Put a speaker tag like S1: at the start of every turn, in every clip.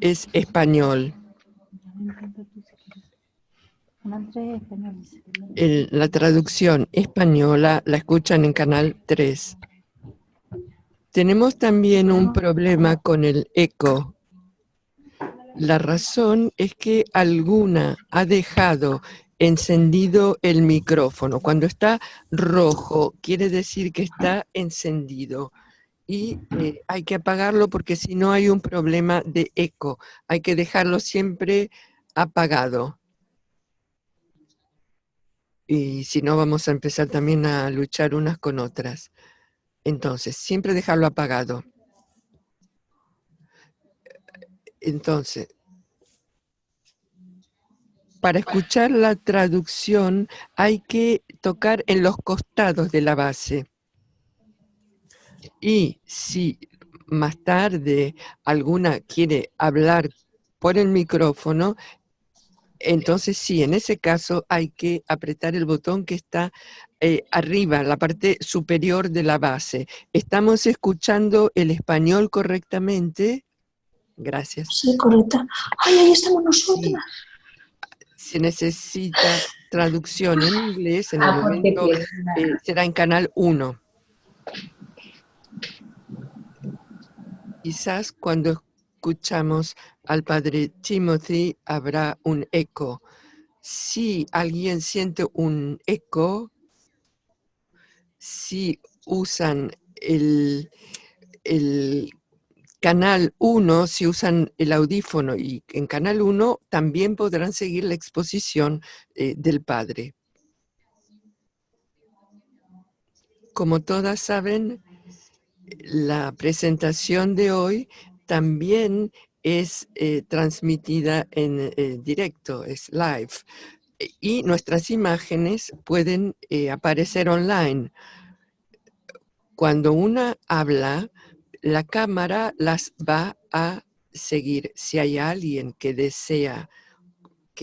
S1: es español. La traducción española la escuchan en Canal 3. Tenemos también un problema con el eco. La razón es que alguna ha dejado encendido el micrófono. Cuando está rojo, quiere decir que está encendido. Y hay que apagarlo porque si no hay un problema de eco. Hay que dejarlo siempre apagado. Y si no, vamos a empezar también a luchar unas con otras. Entonces, siempre dejarlo apagado. Entonces, para escuchar la traducción hay que tocar en los costados de la base. Y si más tarde alguna quiere hablar por el micrófono, entonces sí, en ese caso hay que apretar el botón que está arriba, la parte superior de la base. ¿Estamos escuchando el español correctamente? Gracias.
S2: Sí, correcta. ¡Ay, ahí estamos nosotras!
S1: Sí. Se necesita traducción en inglés, en el momento será en Canal 1. Quizás cuando escuchamos al padre Timothy habrá un eco. Si alguien siente un eco, si usan el Canal 1, si usan el audífono y en Canal 1 también podrán seguir la exposición del padre. Como todas saben, la presentación de hoy también es transmitida en directo, es live. Y nuestras imágenes pueden aparecer online. Cuando una habla, la cámara las va a seguir. Si hay alguien que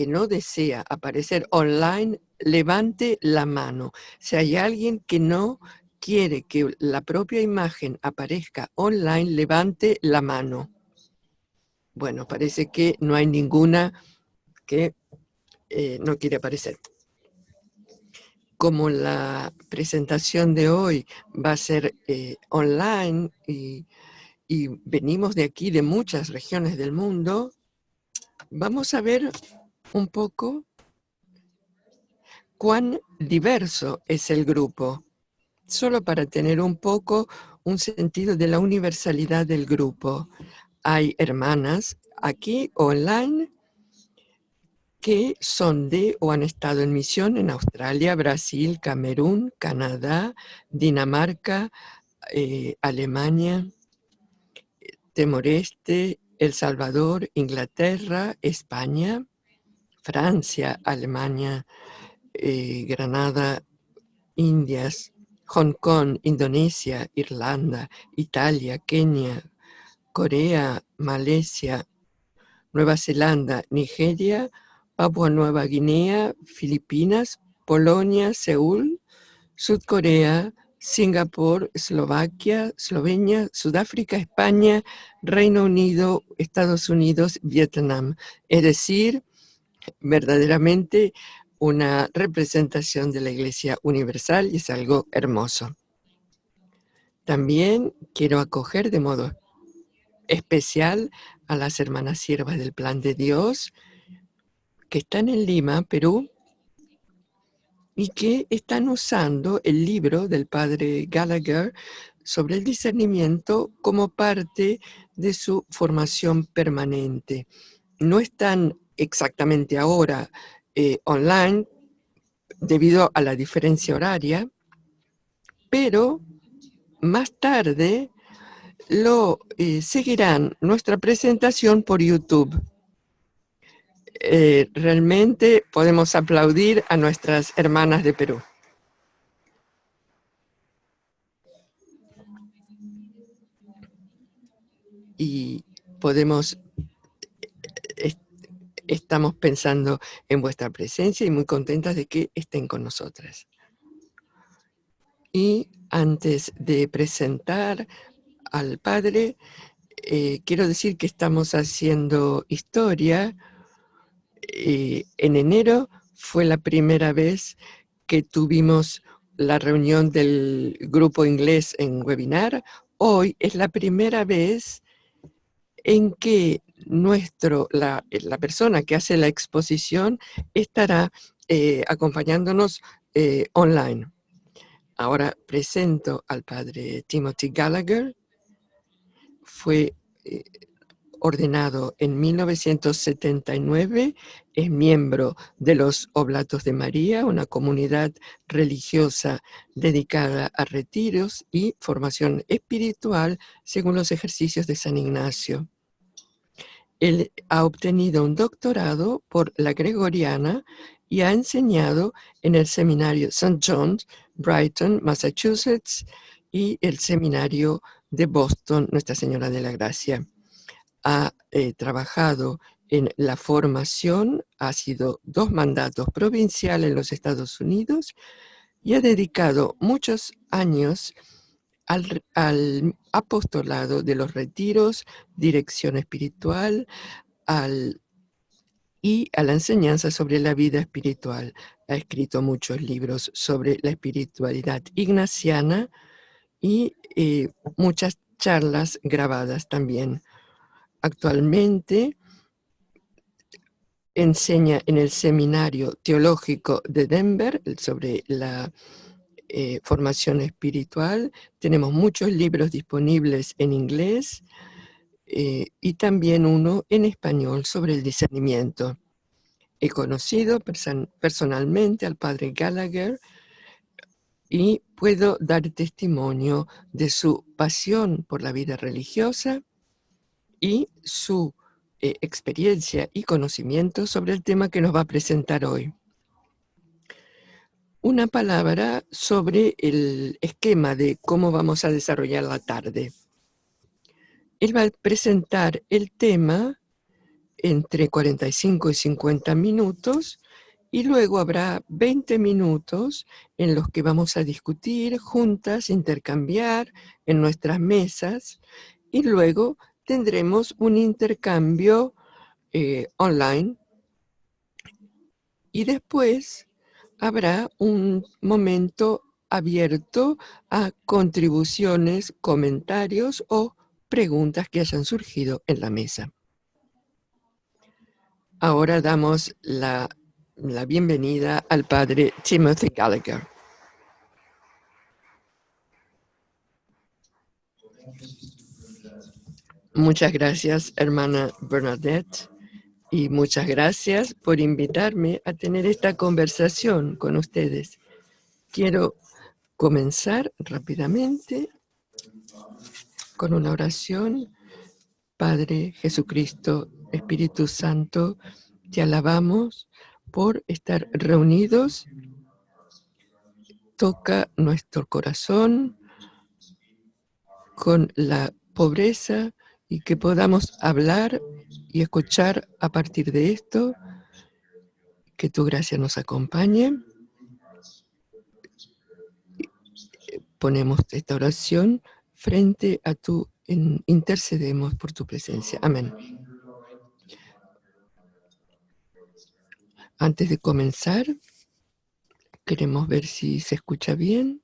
S1: no desea aparecer online, levante la mano. Si hay alguien que no quiere que la propia imagen aparezca online, levante la mano. Bueno, parece que no hay ninguna que no quiere aparecer. Como la presentación de hoy va a ser online y venimos de aquí, de muchas regiones del mundo, vamos a ver un poco cuán diverso es el grupo, solo para tener un poco un sentido de la universalidad del grupo. Hay hermanas aquí online que son de o han estado en misión en Australia, Brasil, Camerún, Canadá, Dinamarca, Alemania, Timor-Este, El Salvador, Inglaterra, España, Francia, Alemania, Granada, Indias, Hong Kong, Indonesia, Irlanda, Italia, Kenia, Corea, Malasia, Nueva Zelanda, Nigeria, Papua Nueva Guinea, Filipinas, Polonia, Seúl, Sudcorea, Singapur, Eslovaquia, Eslovenia, Sudáfrica, España, Reino Unido, Estados Unidos, Vietnam. Es decir, verdaderamente una representación de la Iglesia Universal y es algo hermoso. También quiero acoger de modo especial a las hermanas siervas del Plan de Dios que están en Lima, Perú, y que están usando el libro del padre Gallagher sobre el discernimiento como parte de su formación permanente. No están exactamente ahora online debido a la diferencia horaria, pero más tarde lo seguirán nuestra presentación por YouTube. Realmente podemos aplaudir a nuestras hermanas de Perú. Y estamos pensando en vuestra presencia y muy contentas de que estén con nosotras. Y antes de presentar al Padre, quiero decir que estamos haciendo historia. En enero fue la primera vez que tuvimos la reunión del grupo inglés en webinar. Hoy es la primera vez en que la persona que hace la exposición estará acompañándonos online. Ahora presento al padre Timothy Gallagher. Fue ordenado en 1979, es miembro de los Oblatos de María, una comunidad religiosa dedicada a retiros y formación espiritual según los ejercicios de San Ignacio. Él ha obtenido un doctorado por la Gregoriana y ha enseñado en el seminario St. John's, Brighton, Massachusetts, y el seminario de Boston, Nuestra Señora de la Gracia. Ha trabajado en la formación, ha sido 2 mandatos provinciales en los Estados Unidos y ha dedicado muchos años al apostolado de los retiros, dirección espiritual y a la enseñanza sobre la vida espiritual. Ha escrito muchos libros sobre la espiritualidad ignaciana y muchas charlas grabadas también. Actualmente enseña en el Seminario Teológico de Denver sobre la formación espiritual. Tenemos muchos libros disponibles en inglés y también uno en español sobre el discernimiento. He conocido personalmente al padre Gallagher y puedo dar testimonio de su pasión por la vida religiosa y su experiencia y conocimiento sobre el tema que nos va a presentar hoy. Una palabra sobre el esquema de cómo vamos a desarrollar la tarde. Él va a presentar el tema entre 45 y 50 minutos y luego habrá 20 minutos en los que vamos a discutir juntas, intercambiar en nuestras mesas y luego tendremos un intercambio online y después habrá un momento abierto a contribuciones, comentarios o preguntas que hayan surgido en la mesa. Ahora damos la bienvenida al padre Timothy Gallagher. Muchas gracias, hermana Bernadette, y muchas gracias por invitarme a tener esta conversación con ustedes. Quiero comenzar rápidamente con una oración. Padre Jesucristo, Espíritu Santo, te alabamos por estar reunidos. Toca nuestro corazón con la pobreza y que podamos hablar y escuchar a partir de esto. Que tu gracia nos acompañe. Ponemos esta oración frente a tu, intercedemos por tu presencia. Amén. Antes de comenzar, queremos ver si se escucha bien.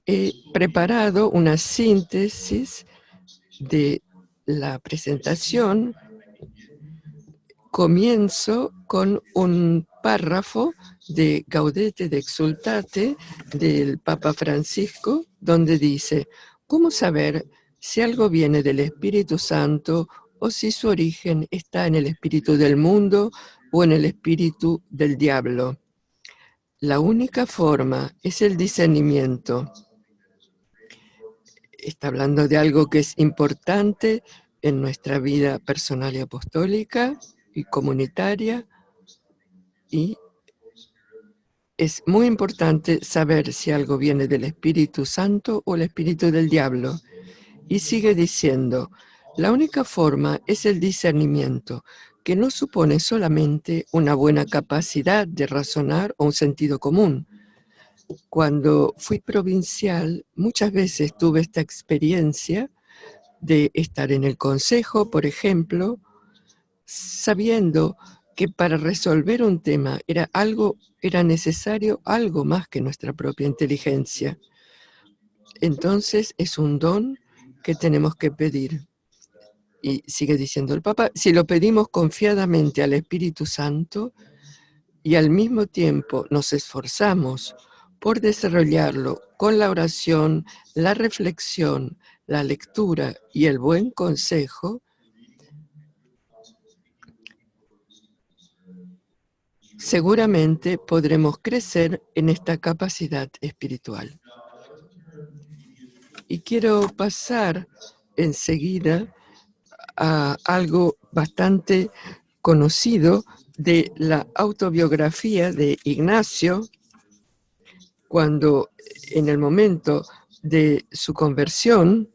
S1: He preparado una síntesis de la presentación. Comienzo con un párrafo de Gaudete et Exsultate del Papa Francisco, donde dice: ¿cómo saber si algo viene del Espíritu Santo o si su origen está en el espíritu del mundo o en el espíritu del diablo? La única forma es el discernimiento. Está hablando de algo que es importante en nuestra vida personal y apostólica y comunitaria, y es muy importante saber si algo viene del Espíritu Santo o el espíritu del diablo. Y sigue diciendo: la única forma es el discernimiento. que no supone solamente una buena capacidad de razonar o un sentido común. Cuando fui provincial, muchas veces tuve esta experiencia de estar en el consejo, por ejemplo, sabiendo que para resolver un tema era necesario algo más que nuestra propia inteligencia. Entonces es un don que tenemos que pedir. Y sigue diciendo el Papa, si lo pedimos confiadamente al Espíritu Santo y al mismo tiempo nos esforzamos por desarrollarlo con la oración, la reflexión, la lectura y el buen consejo, seguramente podremos crecer en esta capacidad espiritual. Y quiero pasar enseguida a algo bastante conocido de la autobiografía de Ignacio, cuando en el momento de su conversión,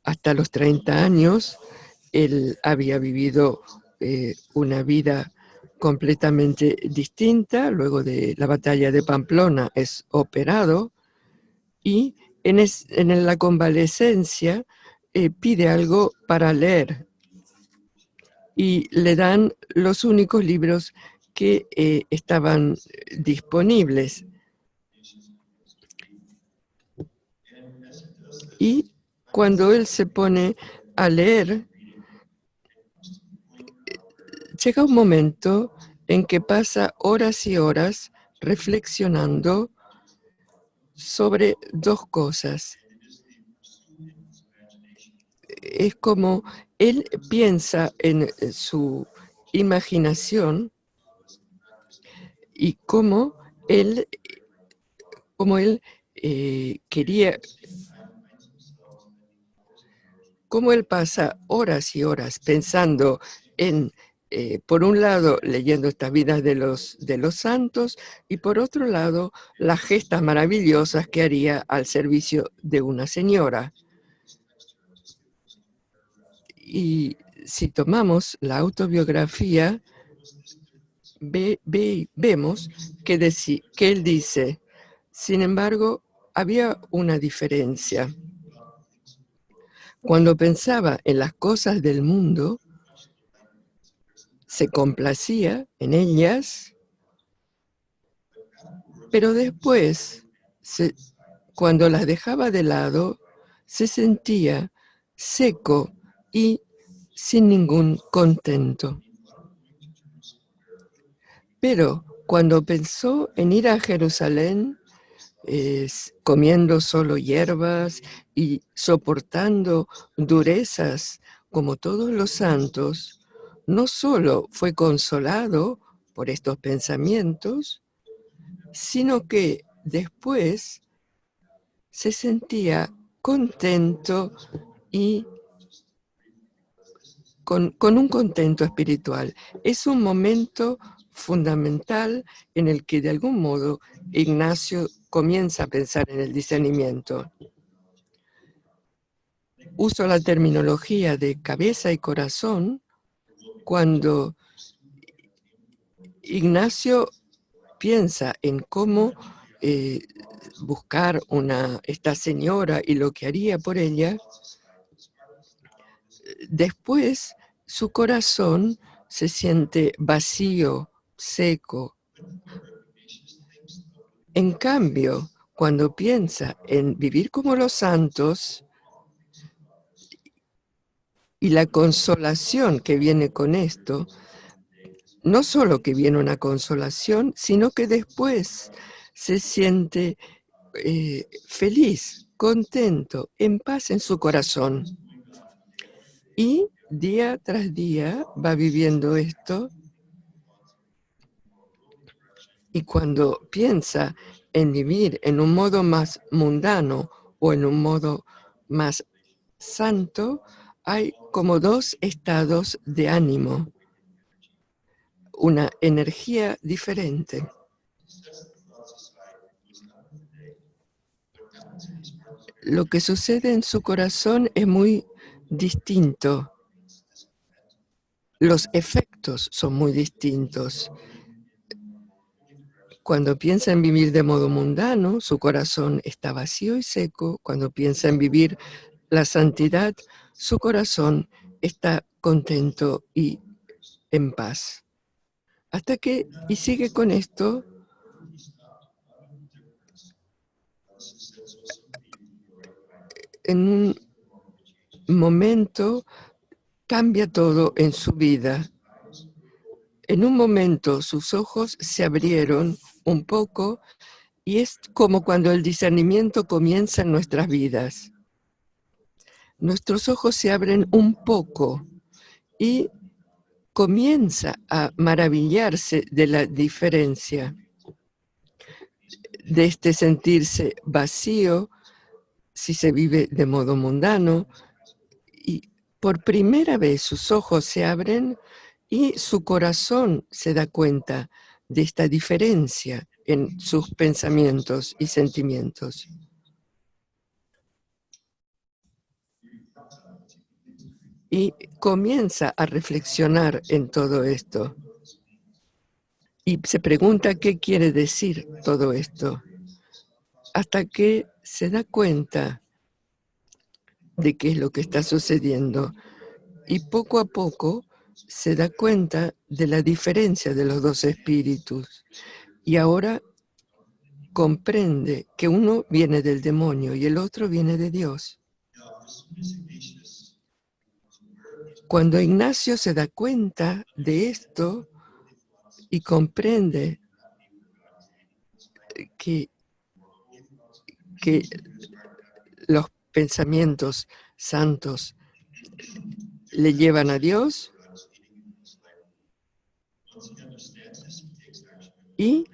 S1: hasta los 30 años, él había vivido una vida completamente distinta. Luego de la batalla de Pamplona es operado y en la convalecencia pide algo para leer y le dan los únicos libros que estaban disponibles. Y cuando él se pone a leer, llega un momento en que pasa horas y horas reflexionando sobre dos cosas. Es como él piensa en su imaginación y cómo él quería, cómo él pasa horas y horas pensando en, por un lado, leyendo estas vidas de los santos, y por otro lado, las gestas maravillosas que haría al servicio de una señora. Y si tomamos la autobiografía, vemos que él dice, sin embargo, había una diferencia. Cuando pensaba en las cosas del mundo, se complacía en ellas, pero después, cuando las dejaba de lado, se sentía seco y sin ningún contento. Pero cuando pensó en ir a Jerusalén, comiendo solo hierbas y soportando durezas como todos los santos, no solo fue consolado por estos pensamientos, sino que después se sentía contento y con un contento espiritual. Es un momento fundamental en el que de algún modo Ignacio comienza a pensar en el discernimiento. Uso la terminología de cabeza y corazón cuando Ignacio piensa en cómo buscar esta señora y lo que haría por ella. Después su corazón se siente vacío, seco. En cambio, cuando piensa en vivir como los santos y la consolación que viene con esto, no solo que viene una consolación, sino que después se siente feliz, contento, en paz en su corazón. Y día tras día va viviendo esto. Y cuando piensa en vivir en un modo más mundano o en un modo más santo, hay como dos estados de ánimo, una energía diferente. Lo que sucede en su corazón es muy distinto. los efectos son muy distintos. Cuando piensa en vivir de modo mundano, su corazón está vacío y seco. Cuando piensa en vivir la santidad, su corazón está contento y en paz. Hasta que, y sigue con esto, en un momento cambia todo en su vida. En un momento sus ojos se abrieron un poco y es como cuando el discernimiento comienza en nuestras vidas. Nuestros ojos se abren un poco y comienza a maravillarse de la diferencia de este sentirse vacío si se vive de modo mundano, y por primera vez sus ojos se abren y su corazón se da cuenta de esta diferencia en sus pensamientos y sentimientos. Y comienza a reflexionar en todo esto. Y se pregunta qué quiere decir todo esto, hasta que se da cuenta de qué es lo que está sucediendo. Y poco a poco se da cuenta de la diferencia de los dos espíritus. Y ahora comprende que uno viene del demonio y el otro viene de Dios. Cuando Ignacio se da cuenta de esto y comprende que los pensamientos santos le llevan a Dios, y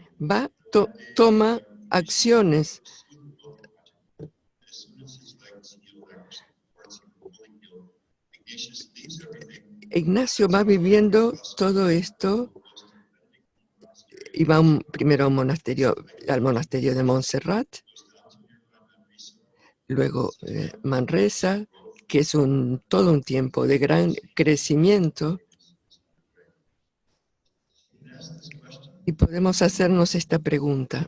S1: toma acciones. Ignacio va viviendo todo esto y va primero al monasterio de Montserrat, luego Manresa, que es todo un tiempo de gran crecimiento. Y podemos hacernos esta pregunta: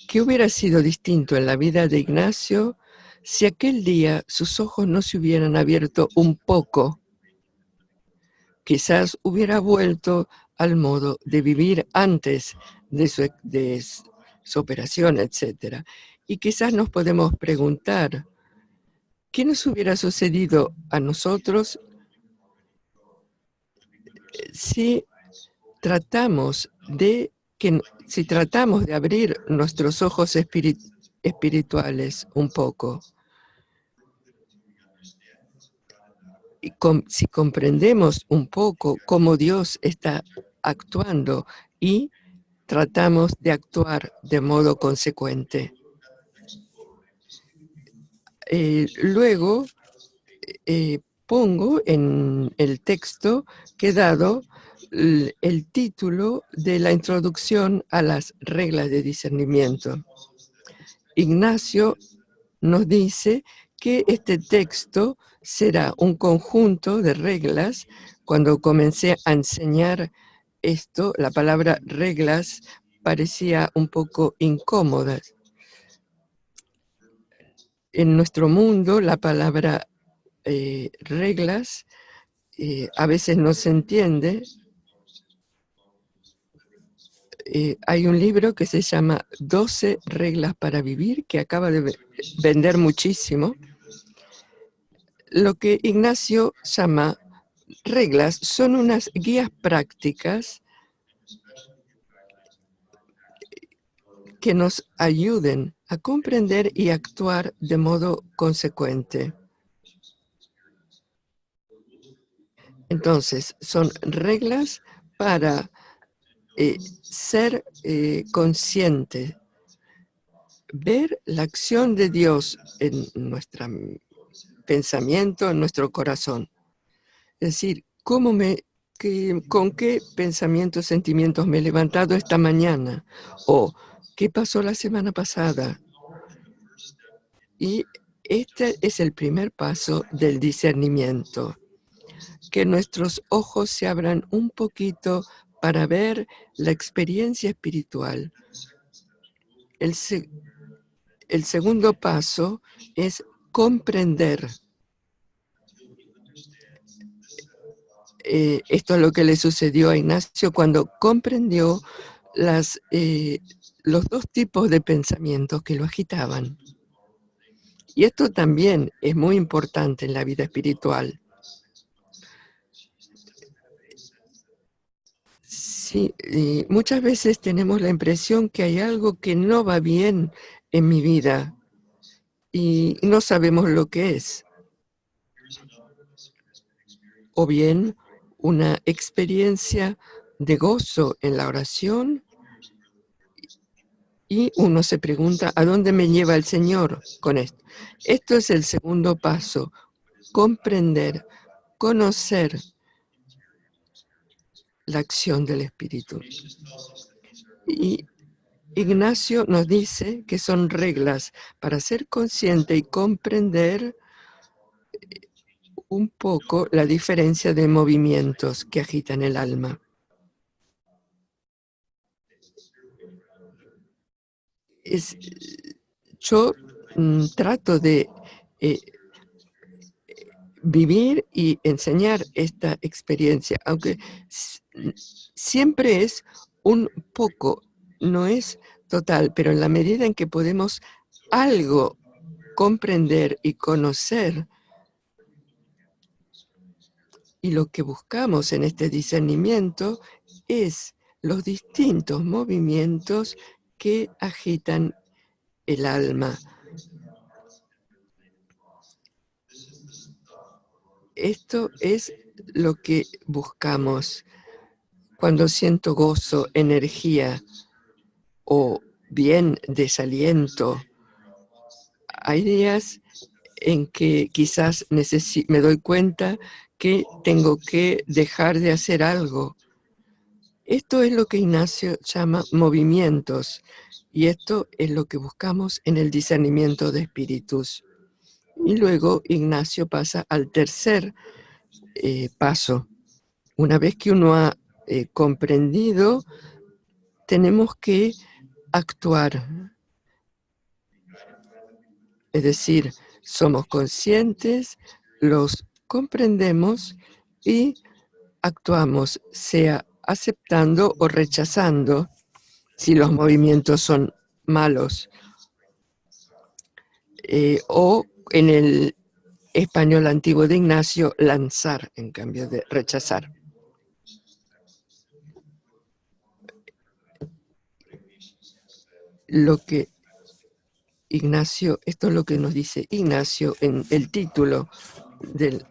S1: ¿qué hubiera sido distinto en la vida de Ignacio si aquel día sus ojos no se hubieran abierto un poco? Quizás hubiera vuelto al modo de vivir antes de su operación, etc. Y quizás nos podemos preguntar, ¿qué nos hubiera sucedido a nosotros si tratamos de abrir nuestros ojos espirituales un poco? Y si comprendemos un poco cómo Dios está actuando y tratamos de actuar de modo consecuente. Luego pongo en el texto que he dado el título de la introducción a las reglas de discernimiento. Ignacio nos dice que este texto será un conjunto de reglas. Cuando comencé a enseñar esto, la palabra reglas parecía un poco incómoda. En nuestro mundo, la palabra reglas a veces no se entiende. Hay un libro que se llama 12 reglas para vivir, que acaba de vender muchísimo. Lo que Ignacio llama reglas son unas guías prácticas que nos ayuden a comprender y actuar de modo consecuente. Entonces, son reglas para ser consciente, ver la acción de Dios en nuestro pensamiento, en nuestro corazón. Es decir, con qué pensamientos, sentimientos me he levantado esta mañana, o qué pasó la semana pasada. Y este es el primer paso del discernimiento, que nuestros ojos se abran un poquito para ver la experiencia espiritual. El segundo paso es comprender. Esto es lo que le sucedió a Ignacio cuando comprendió los dos tipos de pensamientos que lo agitaban. Y esto también es muy importante en la vida espiritual. Sí, muchas veces tenemos la impresión que hay algo que no va bien en mi vida y no sabemos lo que es. O bien una experiencia de gozo en la oración y uno se pregunta, ¿a dónde me lleva el Señor con esto? Esto es el segundo paso, comprender, conocer la acción del Espíritu. Y Ignacio nos dice que son reglas para ser consciente y comprender un poco la diferencia de movimientos que agitan el alma. Yo trato de vivir y enseñar esta experiencia, aunque siempre es un poco, no es total, pero en la medida en que podemos algo comprender y conocer, y lo que buscamos en este discernimiento es los distintos movimientos que agitan el alma. Esto es lo que buscamos. Cuando siento gozo, energía o bien desaliento, hay días en que quizás me doy cuenta que tengo que dejar de hacer algo. Esto es lo que Ignacio llama movimientos, y esto es lo que buscamos en el discernimiento de espíritus. Y luego Ignacio pasa al tercer paso. Una vez que uno ha comprendido, tenemos que actuar. Es decir, somos conscientes, los comprendemos y actuamos, sea aceptando o rechazando si los movimientos son malos. O en el español antiguo de Ignacio, lanzar en cambio de rechazar. Esto es lo que nos dice Ignacio en el título del...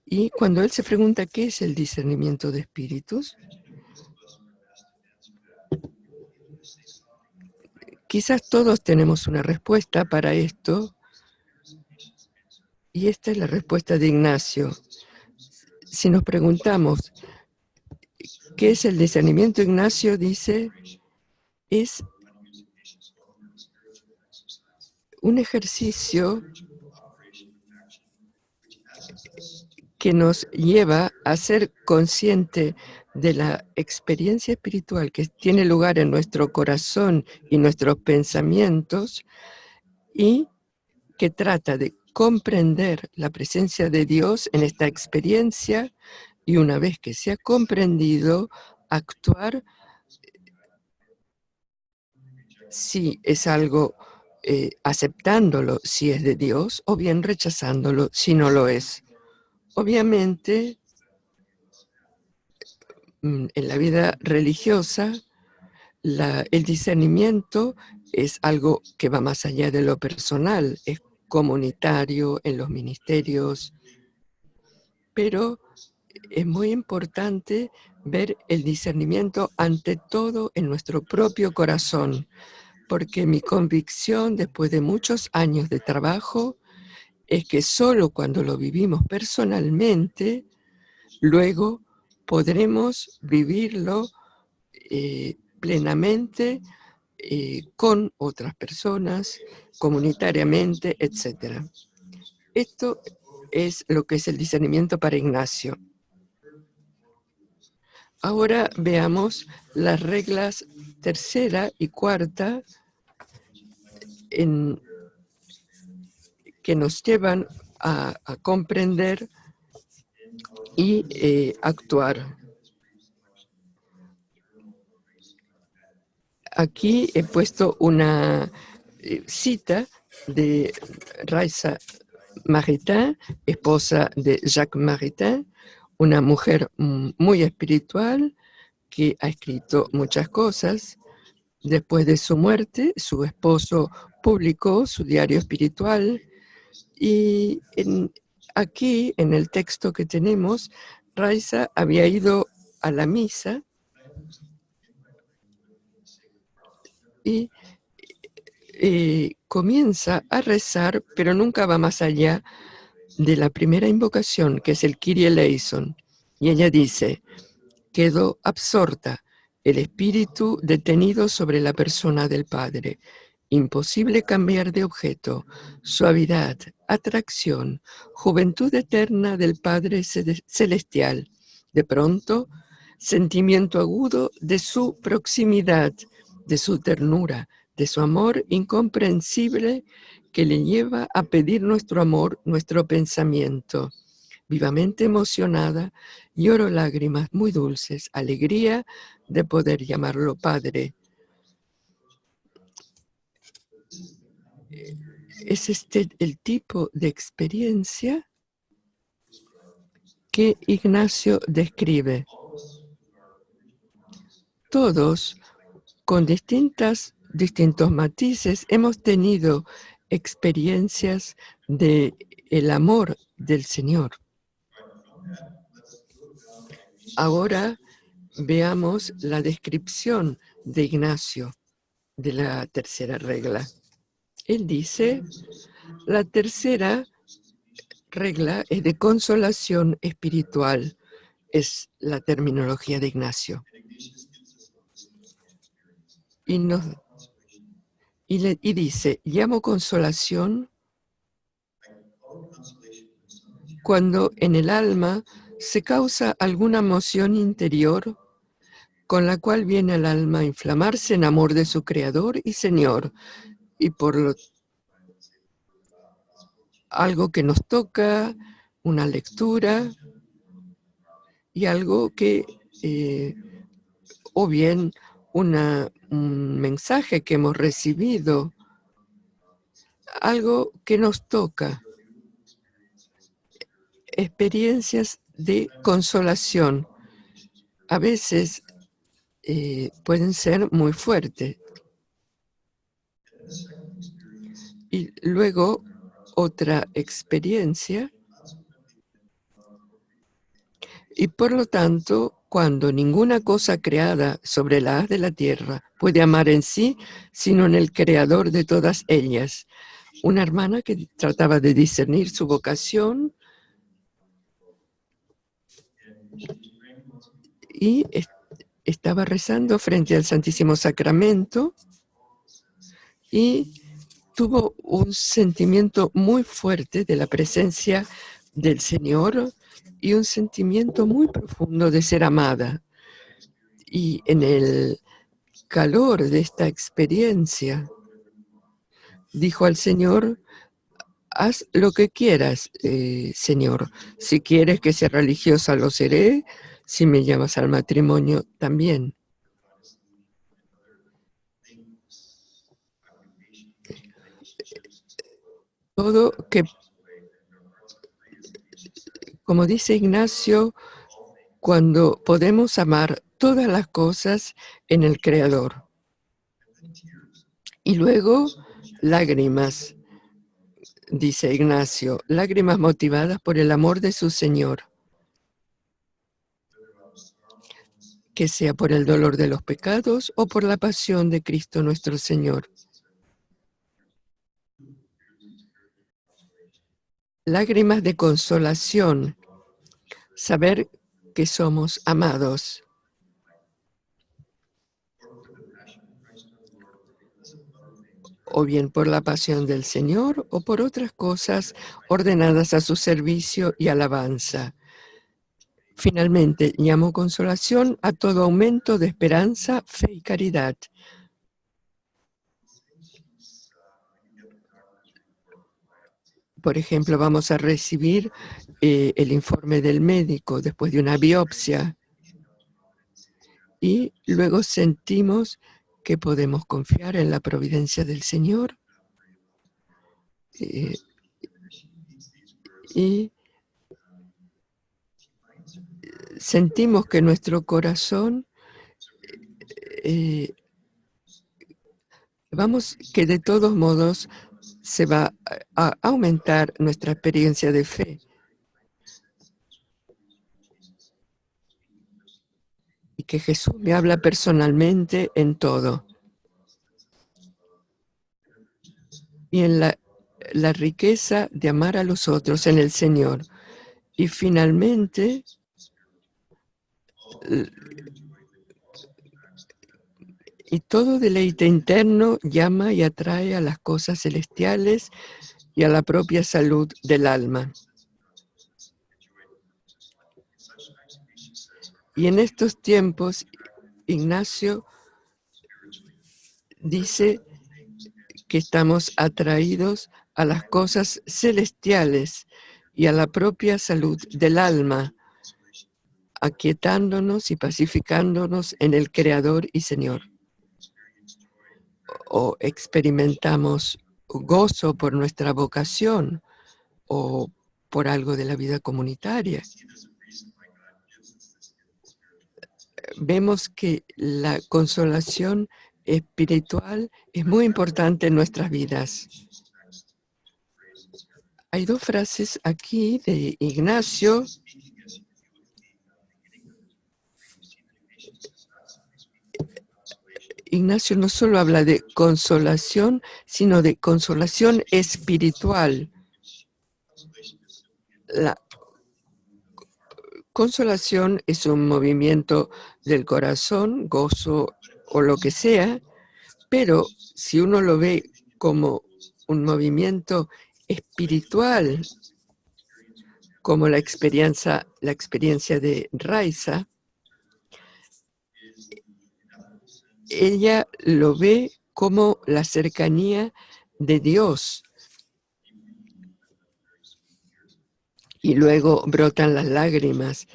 S1: Y cuando él se pregunta qué es el discernimiento de espíritus, quizás todos tenemos una respuesta para esto, y esta es la respuesta de Ignacio. Si nos preguntamos qué es el discernimiento, Ignacio dice, es un ejercicio que nos lleva a ser consciente de la experiencia espiritual que tiene lugar en nuestro corazón y nuestros pensamientos, y que trata de comprender la presencia de Dios en esta experiencia, y una vez que se ha comprendido, actuar si es algo, aceptándolo si es de Dios, o bien rechazándolo si no lo es. Obviamente, en la vida religiosa, el discernimiento es algo que va más allá de lo personal, es comunitario en los ministerios, pero es muy importante ver el discernimiento ante todo en nuestro propio corazón, porque mi convicción después de muchos años de trabajo es que solo cuando lo vivimos personalmente, luego podremos vivirlo plenamente con otras personas, comunitariamente, etc. Esto es lo que es el discernimiento para Ignacio. Ahora veamos las reglas tercera y cuarta que nos llevan a comprender y actuar. Aquí he puesto una cita de Raisa Maritain, esposa de Jacques Maritain, una mujer muy espiritual que ha escrito muchas cosas. Después de su muerte, su esposo publicó su diario espiritual y aquí, en el texto que tenemos, Raisa había ido a la misa y comienza a rezar, pero nunca va más allá de la primera invocación, que es el Kyrie eleison. Y ella dice: quedó absorta, el espíritu detenido sobre la persona del Padre. Imposible cambiar de objeto, suavidad, atracción, juventud eterna del Padre Celestial. De pronto, sentimiento agudo de su proximidad, de su ternura, de su amor incomprensible que le lleva a pedir nuestro amor, nuestro pensamiento. Vivamente emocionada, lloro lágrimas muy dulces, alegría de poder llamarlo Padre. Es este el tipo de experiencia que Ignacio describe. Todos, con distintos matices, hemos tenido experiencias del amor del Señor. Ahora veamos la descripción de Ignacio de la tercera regla. Él dice: la tercera regla es de consolación espiritual, es la terminología de Ignacio. Y dice: llamo consolación cuando en el alma se causa alguna emoción interior con la cual viene al alma a inflamarse en amor de su Creador y Señor, y algo que nos toca, una lectura, y algo que, o bien un mensaje que hemos recibido, algo que nos toca, experiencias de consolación. A veces pueden ser muy fuertes. Y luego otra experiencia. Y por lo tanto, cuando ninguna cosa creada sobre la haz de la tierra puede amar en sí, sino en el Creador de todas ellas. Una hermana que trataba de discernir su vocación y estaba rezando frente al Santísimo Sacramento y tuvo un sentimiento muy fuerte de la presencia del Señor y un sentimiento muy profundo de ser amada. Y en el calor de esta experiencia, dijo al Señor: haz lo que quieras, Señor. Si quieres que sea religiosa, lo seré. Si me llamas al matrimonio, también. Todo que, como dice Ignacio, cuando podemos amar todas las cosas en el Creador. Y luego, lágrimas, dice Ignacio, lágrimas motivadas por el amor de su Señor. Que sea por el dolor de los pecados o por la pasión de Cristo nuestro Señor. Lágrimas de consolación, saber que somos amados. o bien por la pasión del Señor o por otras cosas ordenadas a su servicio y alabanza. Finalmente, llamo consolación a todo aumento de esperanza, fe y caridad. Por ejemplo, vamos a recibir el informe del médico después de una biopsia y luego sentimos que podemos confiar en la providencia del Señor y sentimos que nuestro corazón que de todos modos se va a aumentar nuestra experiencia de fe. Y que Jesús me habla personalmente en todo. Y en la riqueza de amar a los otros en el Señor. Y finalmente, y todo deleite interno llama y atrae a las cosas celestiales y a la propia salud del alma. Y en estos tiempos, Ignacio dice que estamos atraídos a las cosas celestiales y a la propia salud del alma, aquietándonos y pacificándonos en el Creador y Señor. O experimentamos gozo por nuestra vocación o por algo de la vida comunitaria. Vemos que la consolación espiritual es muy importante en nuestras vidas. Hay dos frases aquí de Ignacio. Ignacio no solo habla de consolación, sino de consolación espiritual. La consolación es un movimiento del corazón, gozo o lo que sea, pero si uno lo ve como un movimiento espiritual, como la experiencia de Raiza, ella lo ve como la cercanía de Dios. Y luego brotan las lágrimas.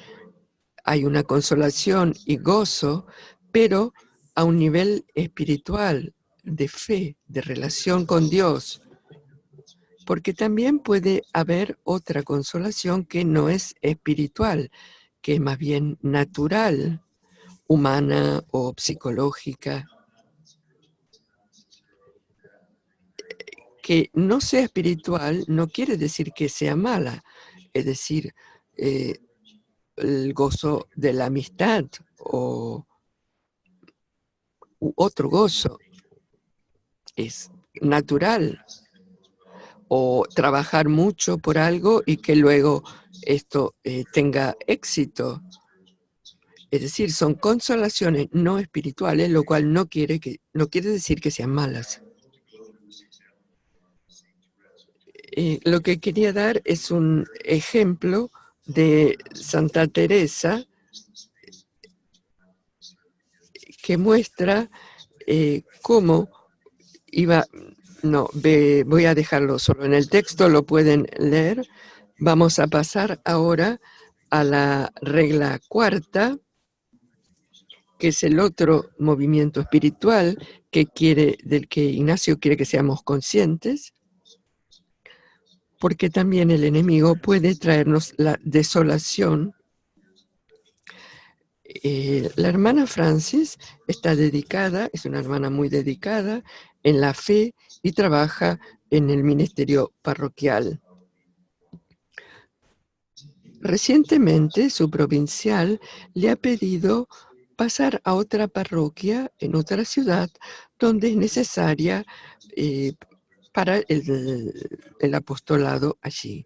S1: Hay una consolación y gozo, pero a un nivel espiritual, de fe, de relación con Dios. Porque también puede haber otra consolación que no es espiritual, que es más bien natural, humana o psicológica. Que no sea espiritual no quiere decir que sea mala, es decir, el gozo de la amistad o otro gozo es natural, o trabajar mucho por algo y que luego esto tenga éxito. Es decir, son consolaciones no espirituales, lo cual no quiere decir que sean malas. Lo que quería dar es un ejemplo de Santa Teresa que muestra cómo iba. No, voy a dejarlo solo en el texto, lo pueden leer. Vamos a pasar ahora a la regla cuarta, que es el otro movimiento espiritual del que Ignacio quiere que seamos conscientes, porque también el enemigo puede traernos la desolación. La hermana Francis está dedicada, es una hermana muy dedicada en la fe y trabaja en el ministerio parroquial. Recientemente, su provincial le ha pedido pasar a otra parroquia en otra ciudad donde es necesaria para el apostolado allí.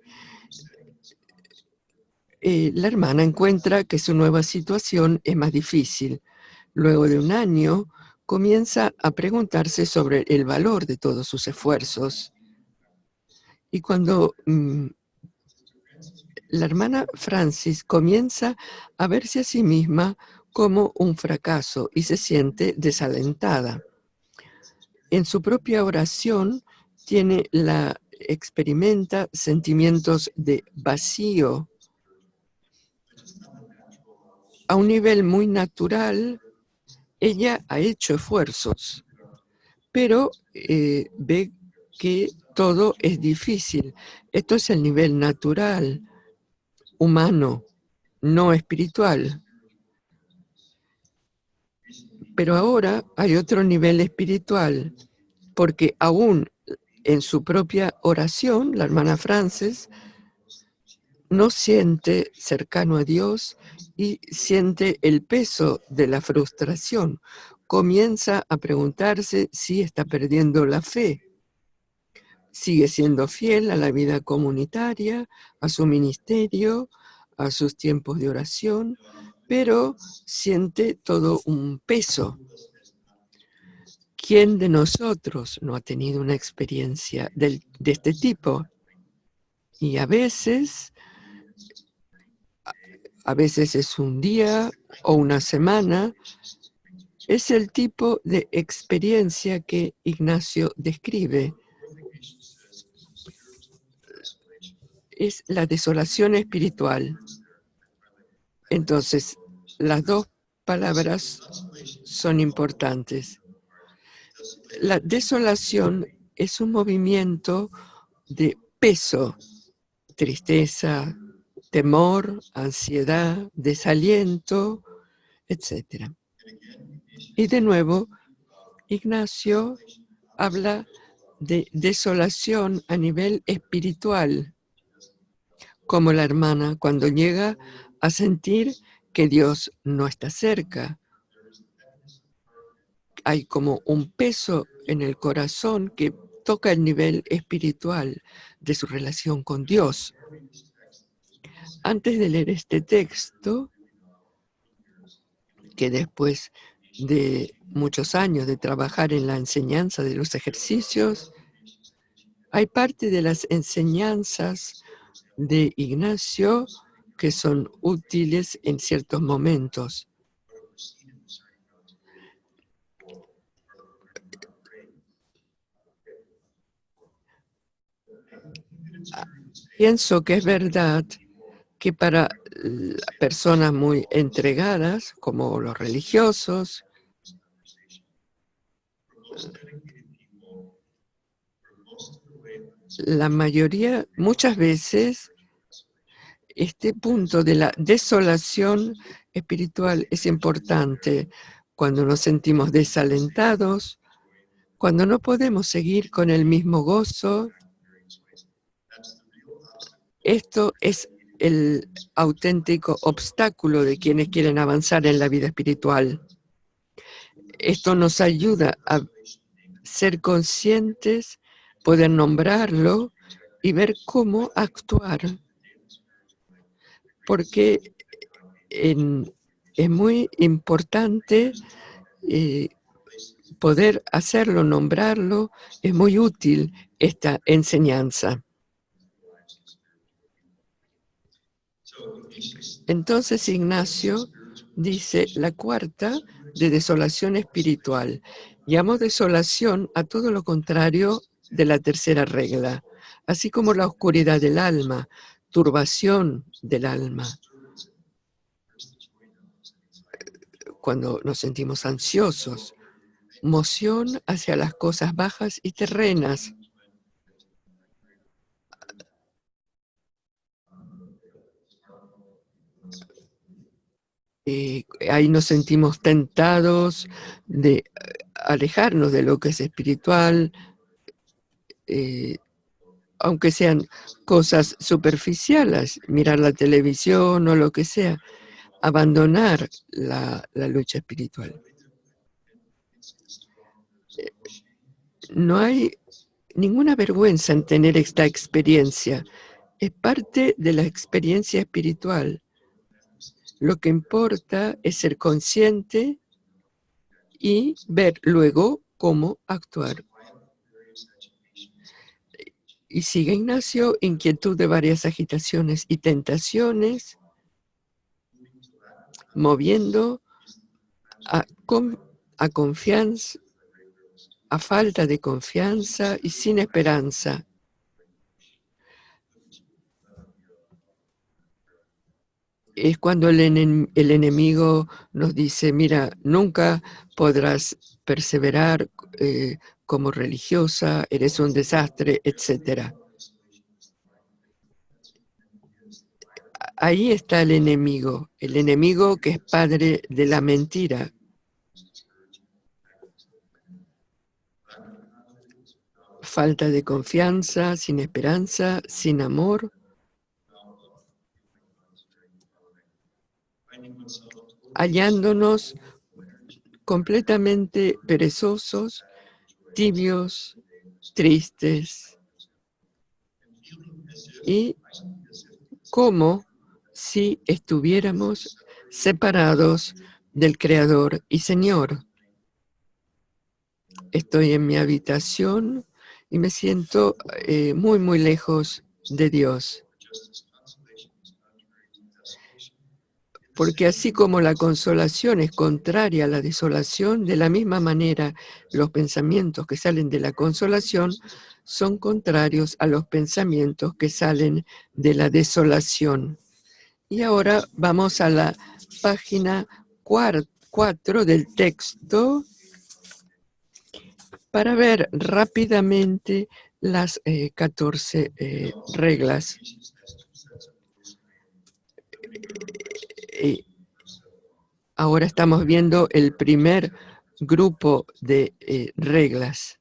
S1: La hermana encuentra que su nueva situación es más difícil. Luego de un año comienza a preguntarse sobre el valor de todos sus esfuerzos. Y cuando la hermana Francis comienza a verse a sí misma como un fracaso y se siente desalentada. En su propia oración experimenta sentimientos de vacío. A un nivel muy natural, ella ha hecho esfuerzos, pero ve que todo es difícil. Esto es el nivel natural, humano, no espiritual. Pero ahora hay otro nivel espiritual, porque aún en su propia oración, la hermana Frances no siente cercano a Dios y siente el peso de la frustración. Comienza a preguntarse si está perdiendo la fe. Sigue siendo fiel a la vida comunitaria, a su ministerio, a sus tiempos de oración, pero siente todo un peso. ¿Quién de nosotros no ha tenido una experiencia de este tipo? Y a veces es un día o una semana, es el tipo de experiencia que Ignacio describe. Es la desolación espiritual. Entonces, las dos palabras son importantes. La desolación es un movimiento de peso, tristeza, temor, ansiedad, desaliento, etc. Y de nuevo, Ignacio habla de desolación a nivel espiritual, como la hermana cuando llega a sentir que Dios no está cerca. Hay como un peso en el corazón que toca el nivel espiritual de su relación con Dios. Antes de leer este texto, que después de muchos años de trabajar en la enseñanza de los ejercicios, hay parte de las enseñanzas de Ignacio que son útiles en ciertos momentos. Pienso que es verdad que para personas muy entregadas, como los religiosos, la mayoría, muchas veces, este punto de la desolación espiritual es importante cuando nos sentimos desalentados, cuando no podemos seguir con el mismo gozo. Esto es el auténtico obstáculo de quienes quieren avanzar en la vida espiritual. Esto nos ayuda a ser conscientes, poder nombrarlo y ver cómo actuar. Porque es muy importante poder hacerlo, nombrarlo, es muy útil esta enseñanza. Entonces Ignacio dice la cuarta de desolación espiritual. Llamo desolación a todo lo contrario de la tercera regla, así como la oscuridad del alma, turbación del alma. Cuando nos sentimos ansiosos, moción hacia las cosas bajas y terrenas. Ahí nos sentimos tentados de alejarnos de lo que es espiritual, aunque sean cosas superficiales, mirar la televisión o lo que sea, abandonar la lucha espiritual. No hay ninguna vergüenza en tener esta experiencia. Es parte de la experiencia espiritual. Lo que importa es ser consciente y ver luego cómo actuar. Y sigue Ignacio, inquietud de varias agitaciones y tentaciones, moviendo a confianza, a falta de confianza y sin esperanza. Es cuando el enemigo nos dice, mira, nunca podrás perseverar como religiosa, eres un desastre, etc. Ahí está el enemigo que es padre de la mentira. Falta de confianza, sin esperanza, sin amor. Hallándonos completamente perezosos, tibios, tristes, y como si estuviéramos separados del Creador y Señor. Estoy en mi habitación y me siento muy, muy lejos de Dios. Porque así como la consolación es contraria a la desolación, de la misma manera los pensamientos que salen de la consolación son contrarios a los pensamientos que salen de la desolación. Y ahora vamos a la página 4 del texto para ver rápidamente las 14 reglas. Ahora estamos viendo el primer grupo de reglas.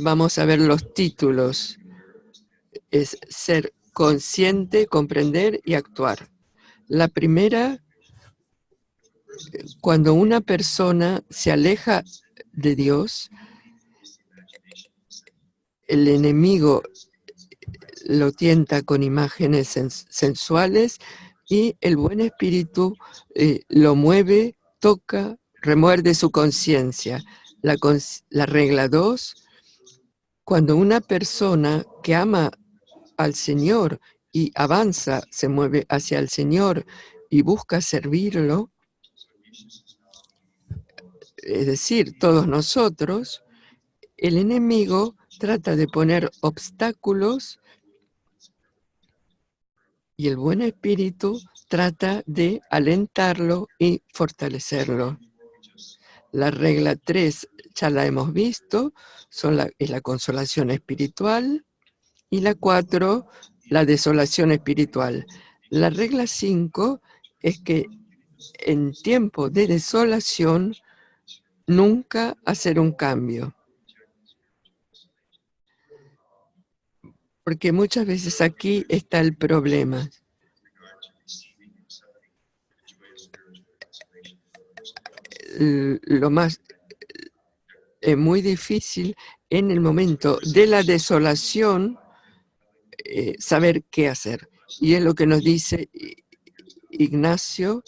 S1: Vamos a ver los títulos. Es ser consciente, comprender y actuar. La primera, cuando una persona se aleja de Dios, el enemigo lo tienta con imágenes sensuales y el buen espíritu lo mueve, toca, remuerde su conciencia. La regla 2, cuando una persona que ama al Señor y avanza, se mueve hacia el Señor y busca servirlo, es decir, todos nosotros, el enemigo trata de poner obstáculos y el buen espíritu trata de alentarlo y fortalecerlo. La regla 3 ya la hemos visto, es la consolación espiritual, y la 4, la desolación espiritual. La regla 5 es que en tiempo de desolación nunca hacer un cambio. Porque muchas veces aquí está el problema. Lo más muy difícil en el momento de la desolación saber qué hacer. Y es lo que nos dice Ignacio,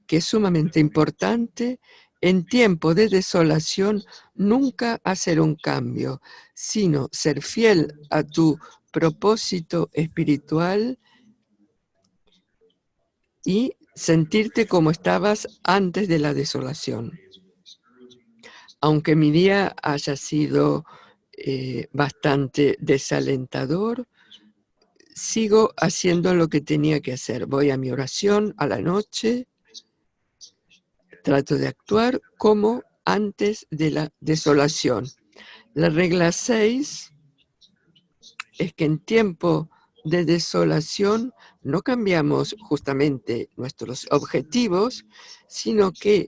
S1: que es sumamente importante. En tiempo de desolación, nunca hacer un cambio, sino ser fiel a tu propósito espiritual y sentirte como estabas antes de la desolación. Aunque mi día haya sido bastante desalentador, sigo haciendo lo que tenía que hacer. Voy a mi oración a la noche, trato de actuar como antes de la desolación. La regla 6 es que en tiempo de desolación no cambiamos justamente nuestros objetivos, sino que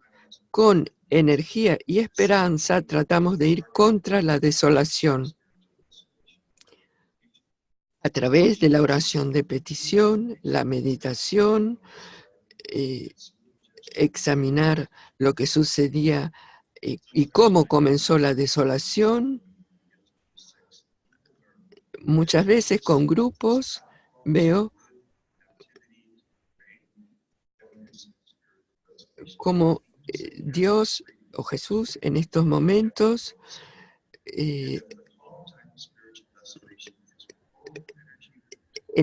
S1: con energía y esperanza tratamos de ir contra la desolación a través de la oración de petición, la meditación, examinar lo que sucedía y cómo comenzó la desolación. Muchas veces con grupos veo como Dios o Jesús en estos momentos en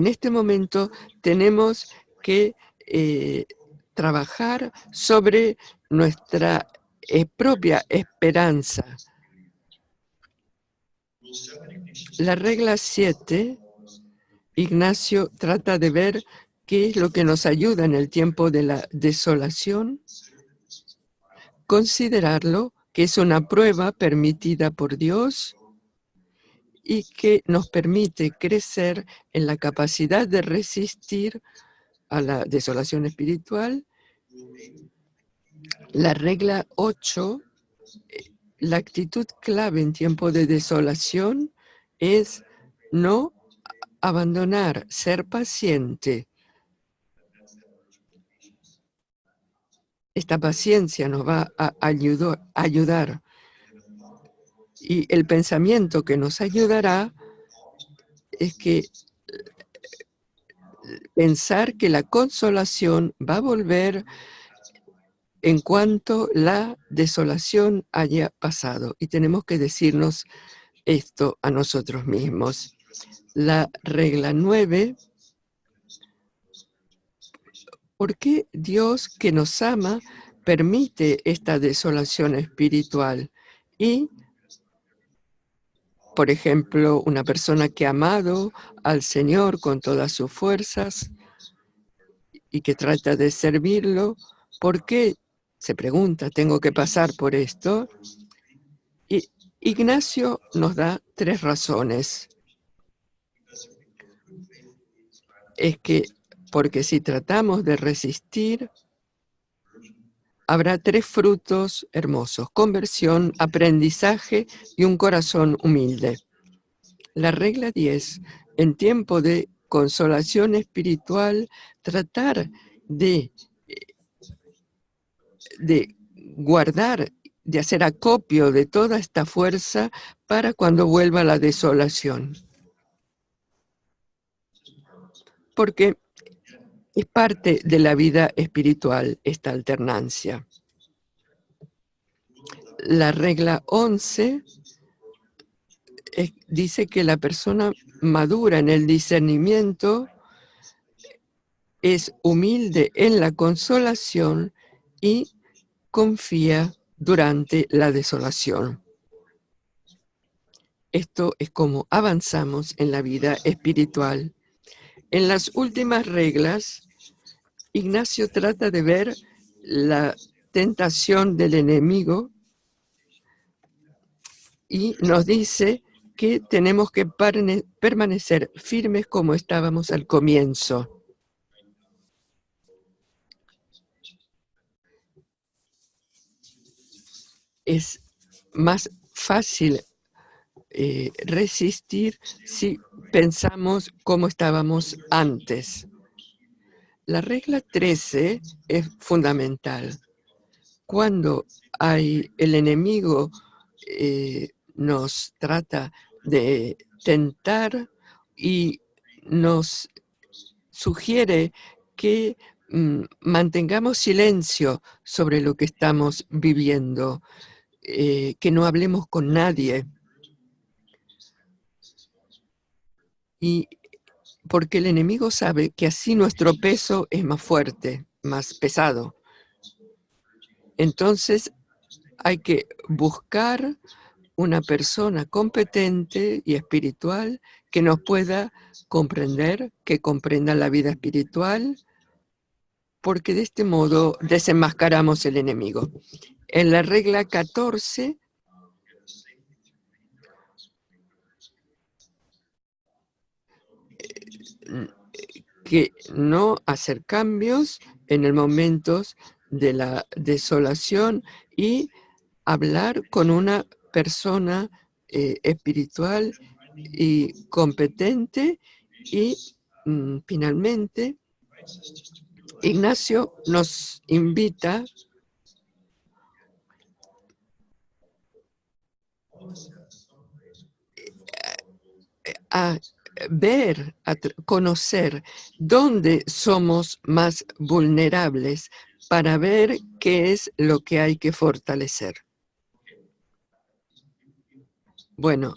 S1: este momento tenemos que trabajar sobre nuestra propia esperanza. La regla 7, Ignacio trata de ver qué es lo que nos ayuda en el tiempo de la desolación. Considerarlo que es una prueba permitida por Dios y que nos permite crecer en la capacidad de resistir a la desolación espiritual. La regla 8, la actitud clave en tiempo de desolación es no abandonar, ser paciente. Esta paciencia nos va a ayudar. Y el pensamiento que nos ayudará es que pensar que la consolación va a volver en cuanto la desolación haya pasado. Y tenemos que decirnos esto a nosotros mismos. La regla 9, ¿por qué Dios que nos ama permite esta desolación espiritual? Y, por ejemplo, una persona que ha amado al Señor con todas sus fuerzas y que trata de servirlo, ¿por qué? Se pregunta, ¿tengo que pasar por esto? Y Ignacio nos da 3 razones. Es que, porque si tratamos de resistir, habrá 3 frutos hermosos: conversión, aprendizaje y un corazón humilde. La regla 10, en tiempo de consolación espiritual, tratar de guardar, de hacer acopio de toda esta fuerza para cuando vuelva la desolación. Porque es parte de la vida espiritual esta alternancia. La regla 11 dice que la persona madura en el discernimiento es humilde en la consolación y confía durante la desolación. Esto es como avanzamos en la vida espiritual. En las últimas reglas, Ignacio trata de ver la tentación del enemigo y nos dice que tenemos que permanecer firmes como estábamos al comienzo. Es más fácil resistir si pensamos como estábamos antes. La regla 13 es fundamental. Cuando el enemigo nos trata de tentar y nos sugiere que mantengamos silencio sobre lo que estamos viviendo, que no hablemos con nadie. Y porque el enemigo sabe que así nuestro peso es más fuerte, más pesado. Entonces hay que buscar una persona competente y espiritual que nos pueda comprender, que comprenda la vida espiritual, porque de este modo desenmascaramos el enemigo. En la regla 14, que no hacer cambios en el momento de la desolación y hablar con una persona espiritual y competente. Y finalmente, Ignacio nos invita a ver, a conocer dónde somos más vulnerables para ver qué es lo que hay que fortalecer. Bueno,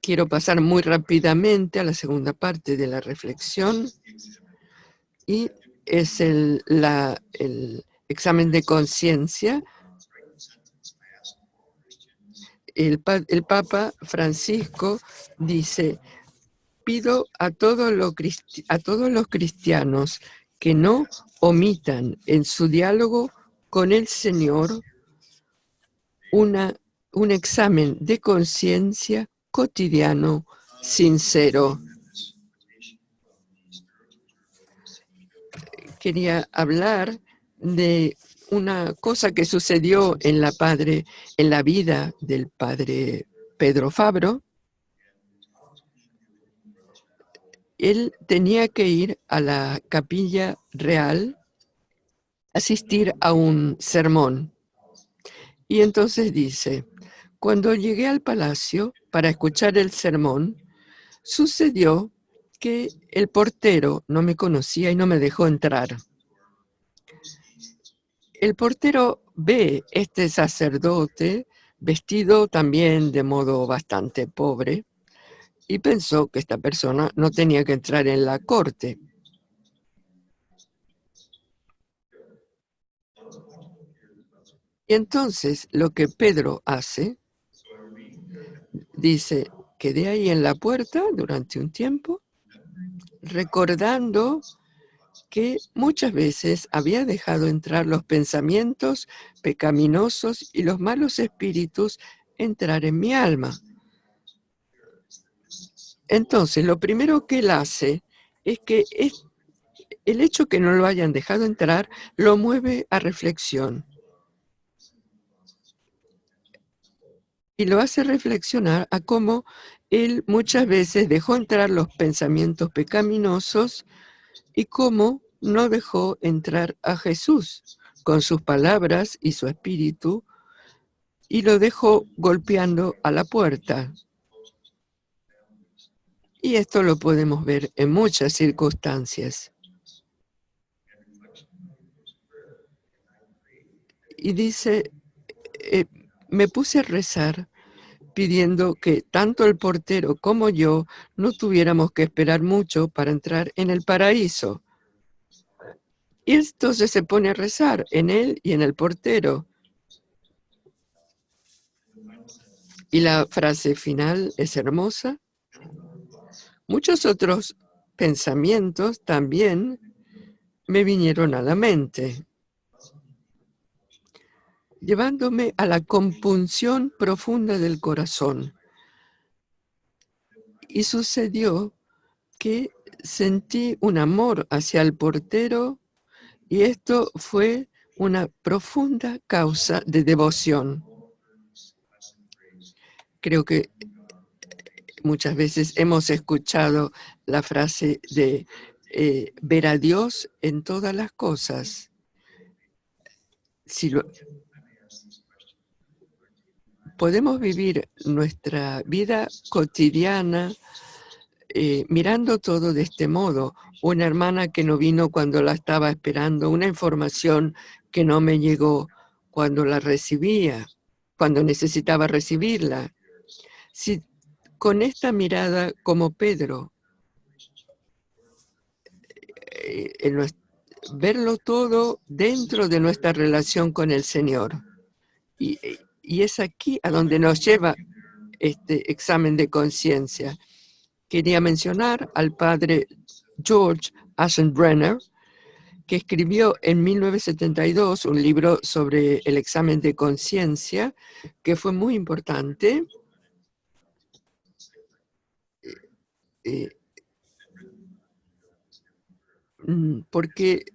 S1: quiero pasar muy rápidamente a la segunda parte de la reflexión y es el examen de conciencia. El Papa Francisco dice: pido a todos los cristianos que no omitan en su diálogo con el Señor un examen de conciencia cotidiano, sincero. Quería hablar de una cosa que sucedió en la vida del padre Pedro Fabro. Él tenía que ir a la capilla real, asistir a un sermón. Y entonces dice: cuando llegué al palacio para escuchar el sermón, sucedió que el portero no me conocía y no me dejó entrar. El portero ve este sacerdote vestido también de modo bastante pobre y pensó que esta persona no tenía que entrar en la corte. Y entonces lo que Pedro hace, dice: quedé ahí en la puerta durante un tiempo, recordando que muchas veces había dejado entrar los pensamientos pecaminosos y los malos espíritus entrar en mi alma. Entonces, lo primero que él hace es que el hecho que no lo hayan dejado entrar lo mueve a reflexión. Y lo hace reflexionar a cómo él muchas veces dejó entrar los pensamientos pecaminosos y cómo no dejó entrar a Jesús con sus palabras y su espíritu, y lo dejó golpeando a la puerta. Y esto lo podemos ver en muchas circunstancias. Y dice: me puse a rezar pidiendo que tanto el portero como yo no tuviéramos que esperar mucho para entrar en el paraíso. Y entonces se pone a rezar en él y en el portero. Y la frase final es hermosa. Muchos otros pensamientos también me vinieron a la mente, llevándome a la compunción profunda del corazón. Y sucedió que sentí un amor hacia el portero, y esto fue una profunda causa de devoción. Creo que muchas veces hemos escuchado la frase de ver a Dios en todas las cosas. Podemos vivir nuestra vida cotidiana mirando todo de este modo. Una hermana que no vino cuando la estaba esperando, una información que no me llegó cuando la recibía, cuando necesitaba recibirla. Si con esta mirada como Pedro, verlo todo dentro de nuestra relación con el Señor. Y es aquí a donde nos lleva este examen de conciencia. Quería mencionar al padre George Aschenbrenner, que escribió en 1972 un libro sobre el examen de conciencia, que fue muy importante. Porque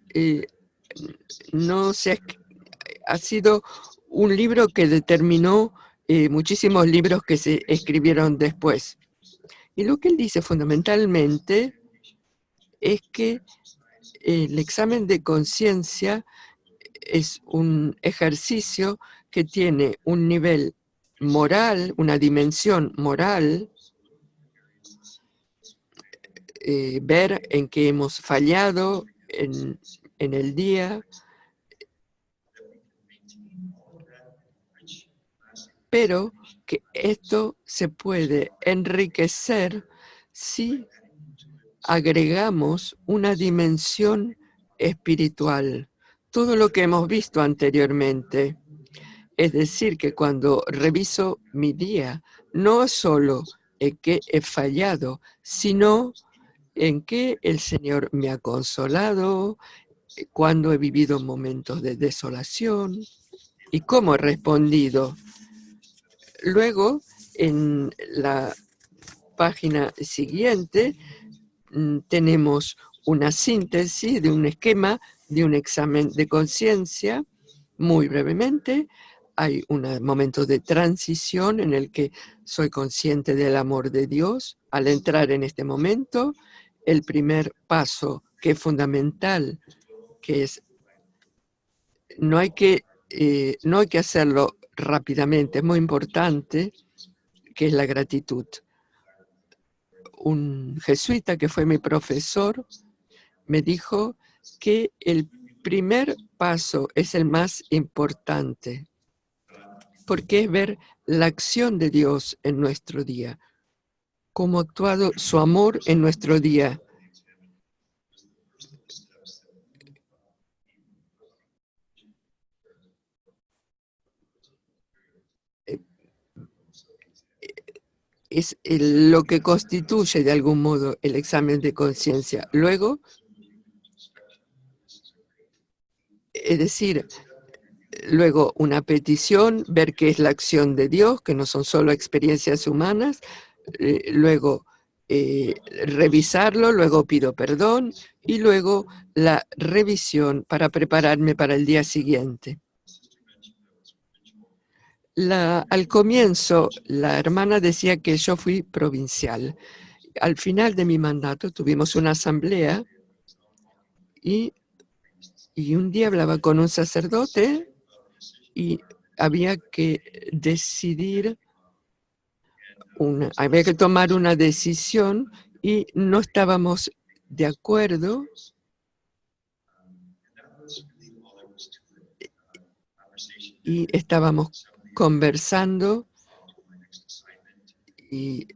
S1: no se ha sido un libro que determinó muchísimos libros que se escribieron después. Y lo que él dice fundamentalmente es que el examen de conciencia es un ejercicio que tiene un nivel moral, una dimensión moral, ver en qué hemos fallado en el día, pero que esto se puede enriquecer si agregamos una dimensión espiritual. Todo lo que hemos visto anteriormente. Es decir, que cuando reviso mi día, no solo en qué he fallado, sino en qué el Señor me ha consolado, cuando he vivido momentos de desolación y cómo he respondido. Luego, en la página siguiente, tenemos una síntesis de un esquema de un examen de conciencia. Muy brevemente, hay un momento de transición en el que soy consciente del amor de Dios. Al entrar en este momento, el primer paso, que es fundamental, que es no hay que hacerlo rápidamente, es muy importante, que es la gratitud. Un jesuita que fue mi profesor me dijo que el primer paso es el más importante, porque es ver la acción de Dios en nuestro día, cómo ha actuado su amor en nuestro día. Es lo que constituye de algún modo el examen de conciencia. Luego, es decir, luego una petición, ver qué es la acción de Dios, que no son solo experiencias humanas, luego revisarlo, luego pido perdón y luego la revisión para prepararme para el día siguiente. Al comienzo, la hermana decía que yo fui provincial. Al final de mi mandato tuvimos una asamblea y un día hablaba con un sacerdote y había que decidir, había que tomar una decisión y no estábamos de acuerdo. Y estábamos conversando y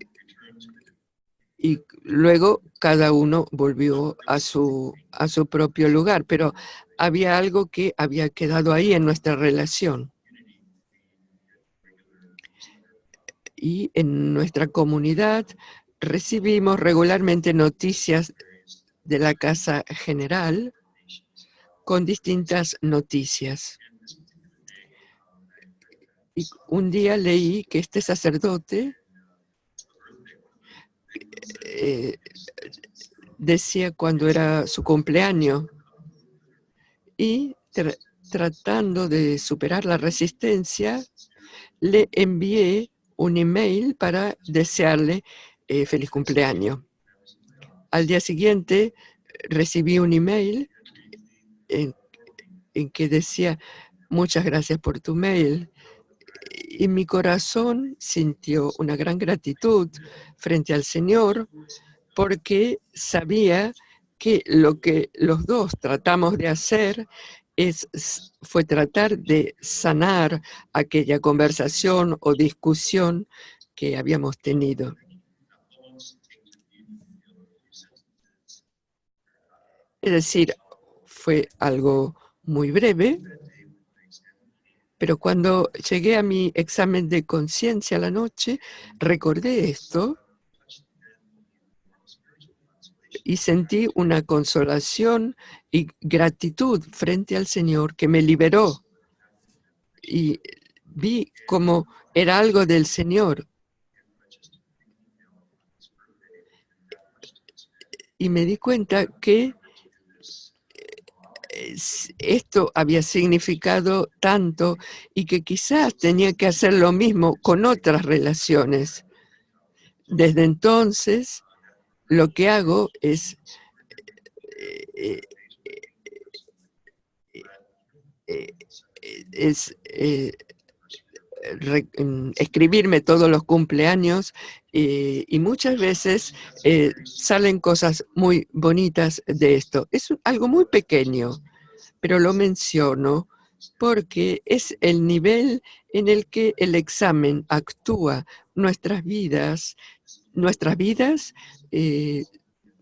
S1: luego cada uno volvió a su propio lugar, pero había algo que había quedado ahí en nuestra relación. Y en nuestra comunidad recibimos regularmente noticias de la Casa General con distintas noticias. Y un día leí que este sacerdote decía cuando era su cumpleaños y tratando de superar la resistencia, le envié un email para desearle feliz cumpleaños. Al día siguiente recibí un email en que decía, muchas gracias por tu mail. Y mi corazón sintió una gran gratitud frente al Señor, porque sabía que lo que los dos tratamos de hacer fue tratar de sanar aquella conversación o discusión que habíamos tenido. Es decir, fue algo muy breve, pero cuando llegué a mi examen de conciencia a la noche, recordé esto y sentí una consolación y gratitud frente al Señor que me liberó. Y vi como era algo del Señor. Y me di cuenta que esto había significado tanto y que quizás tenía que hacer lo mismo con otras relaciones. Desde entonces, lo que hago es escribirme todos los cumpleaños y muchas veces salen cosas muy bonitas de esto. Es algo muy pequeño, pero lo menciono porque es el nivel en el que el examen actúa. Nuestras vidas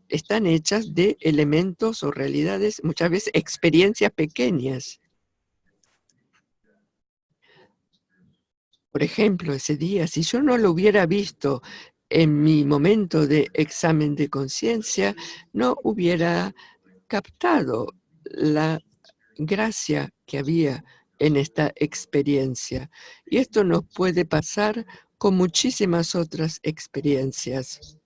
S1: están hechas de elementos o realidades, muchas veces experiencias pequeñas. Por ejemplo, ese día, si yo no lo hubiera visto en mi momento de examen de conciencia, no hubiera captado la gracia que había en esta experiencia. Y esto nos puede pasar con muchísimas otras experiencias,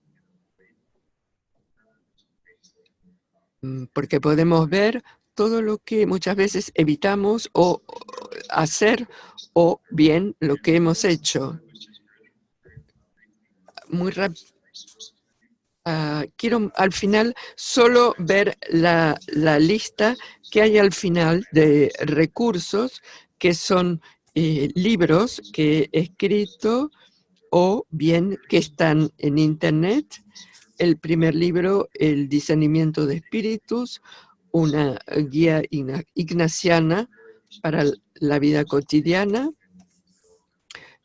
S1: porque podemos ver todo lo que muchas veces evitamos o hacer, o bien lo que hemos hecho. Muy rápido. Quiero al final solo ver la lista que hay al final de recursos, que son libros que he escrito o bien que están en Internet. El primer libro, El discernimiento de espíritus, una guía ignaciana para la vida cotidiana.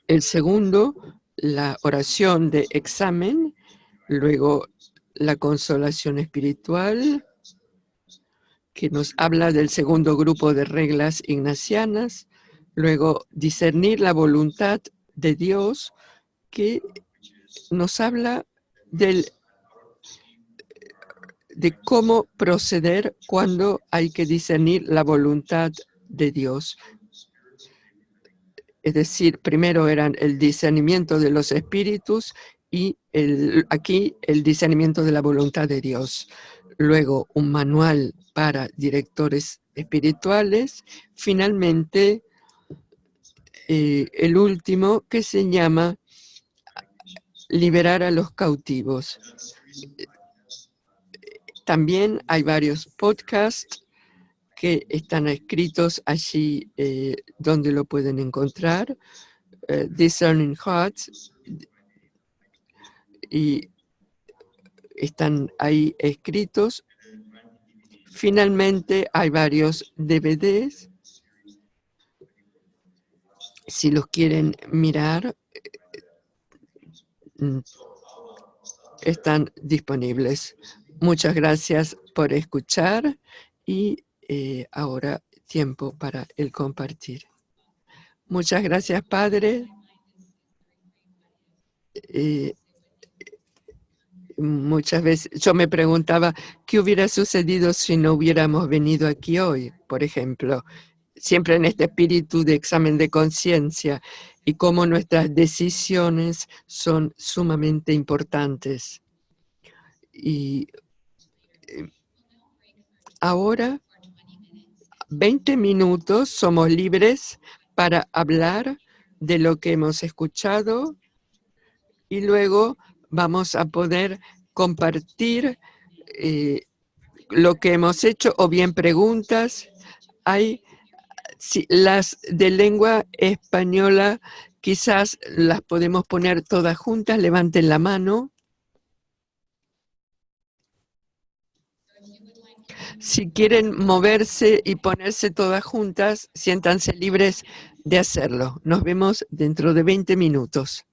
S1: El segundo, la oración de examen. Luego, la consolación espiritual, que nos habla del segundo grupo de reglas ignacianas. Luego, discernir la voluntad de Dios, que nos habla de cómo proceder cuando hay que discernir la voluntad de Dios. Es decir, primero eran el discernimiento de los espíritus y aquí el discernimiento de la voluntad de Dios. Luego, un manual para directores espirituales. Finalmente, el último, que se llama Liberar a los cautivos. También hay varios podcasts que están escritos allí donde lo pueden encontrar. Discerning Hearts, y están ahí escritos. Finalmente hay varios DVDs. Si los quieren mirar, están disponibles. Muchas gracias por escuchar y ahora tiempo para el compartir. Muchas gracias, Padre. Muchas veces yo me preguntaba qué hubiera sucedido si no hubiéramos venido aquí hoy, por ejemplo, siempre en este espíritu de examen de conciencia, y cómo nuestras decisiones son sumamente importantes. Y ahora, 20 minutos, somos libres para hablar de lo que hemos escuchado y luego vamos a poder compartir lo que hemos hecho o bien preguntas. Hay las de lengua española, quizás las podemos poner todas juntas. Levanten la mano. Si quieren moverse y ponerse todas juntas, siéntanse libres de hacerlo. Nos vemos dentro de 20 minutos.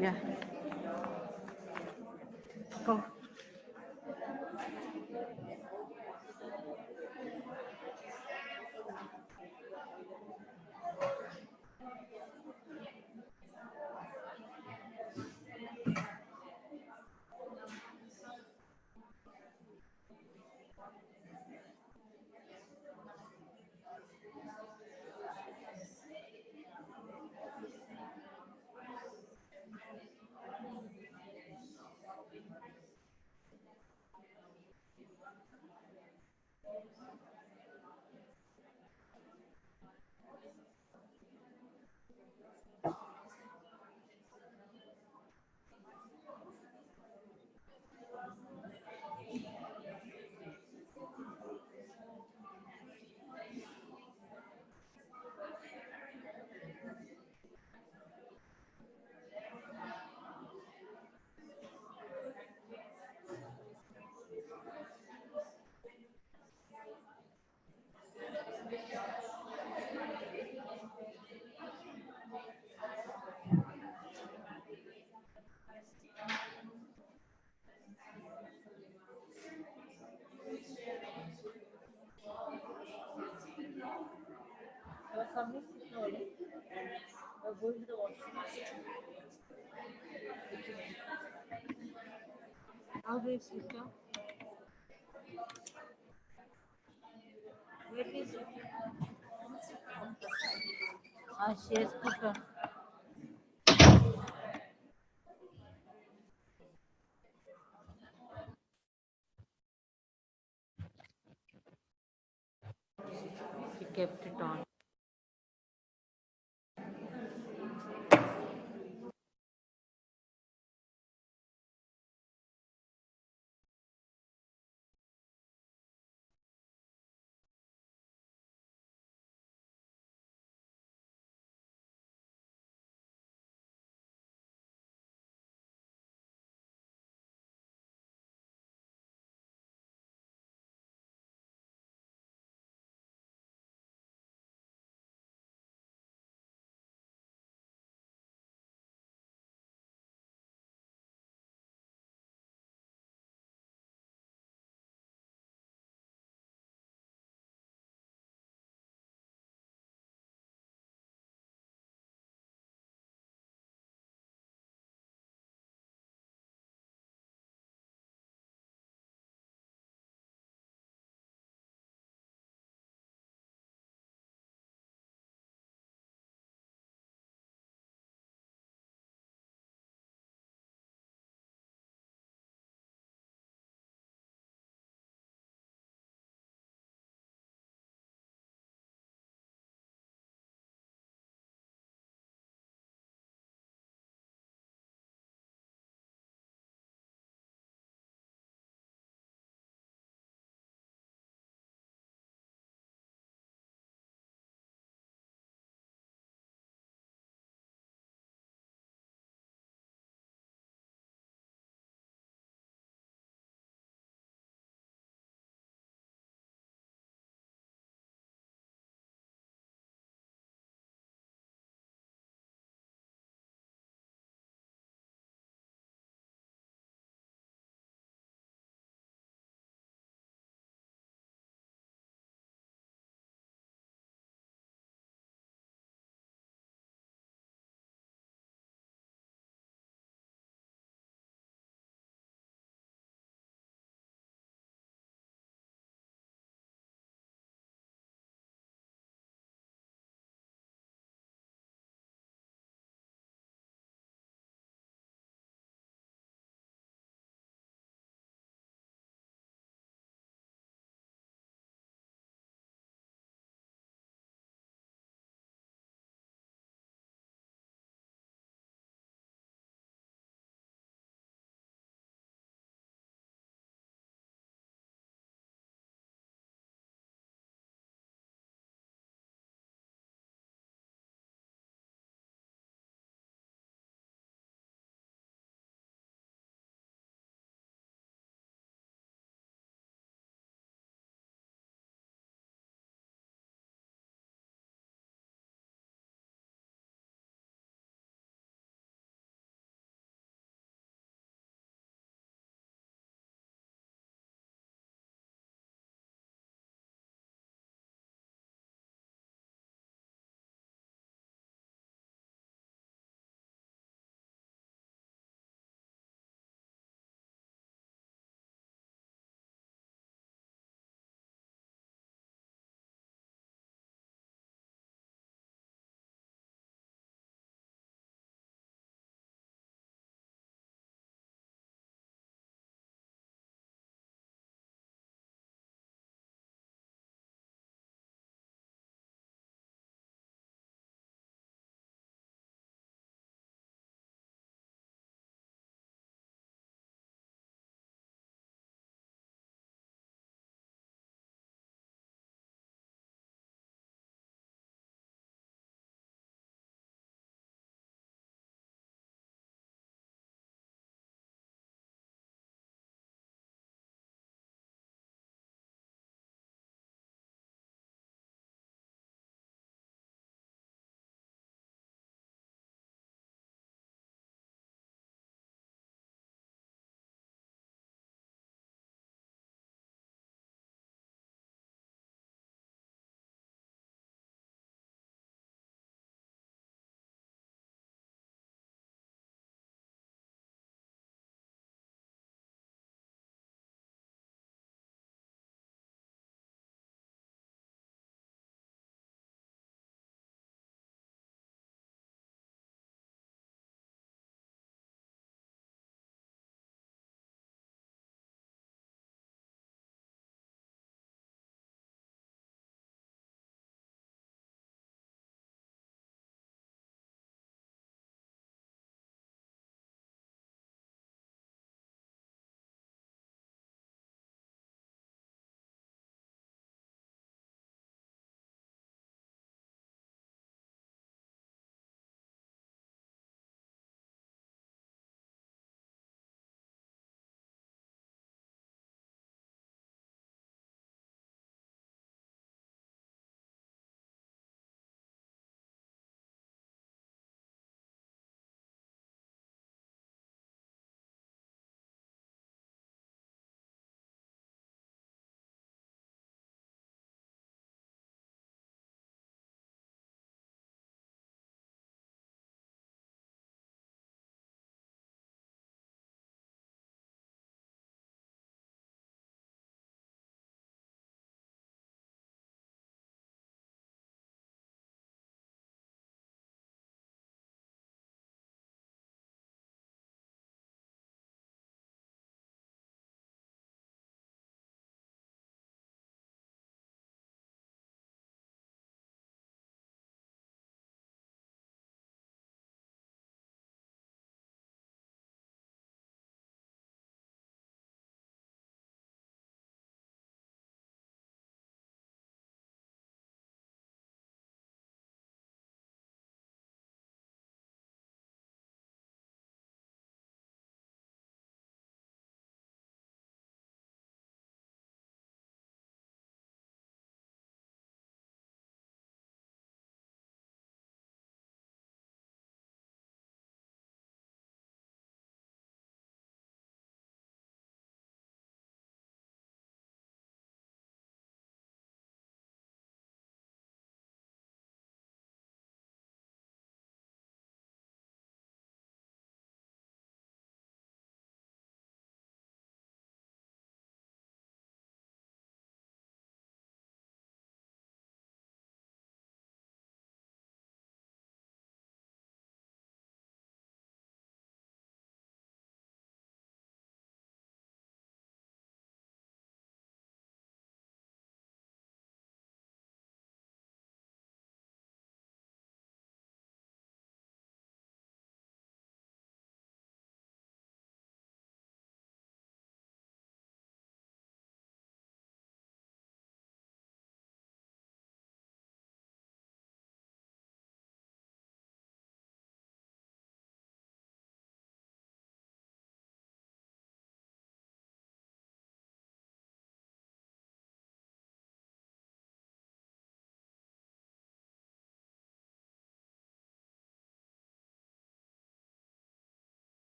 S3: Yeah. Go. How do you switch off? Where is it? She has put on. She kept it on.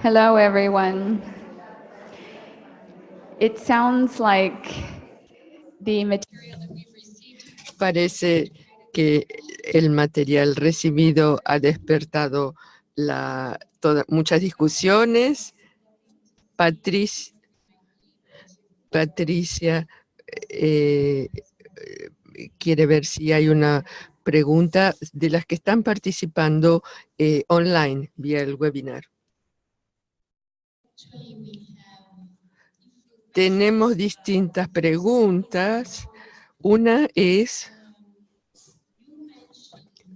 S4: Hello, everyone. It sounds like the material that we've received.
S1: Parece que el material recibido ha despertado muchas discusiones. Patricia quiere ver si hay una pregunta de las que están participando online vía el webinar. Tenemos distintas preguntas. Una es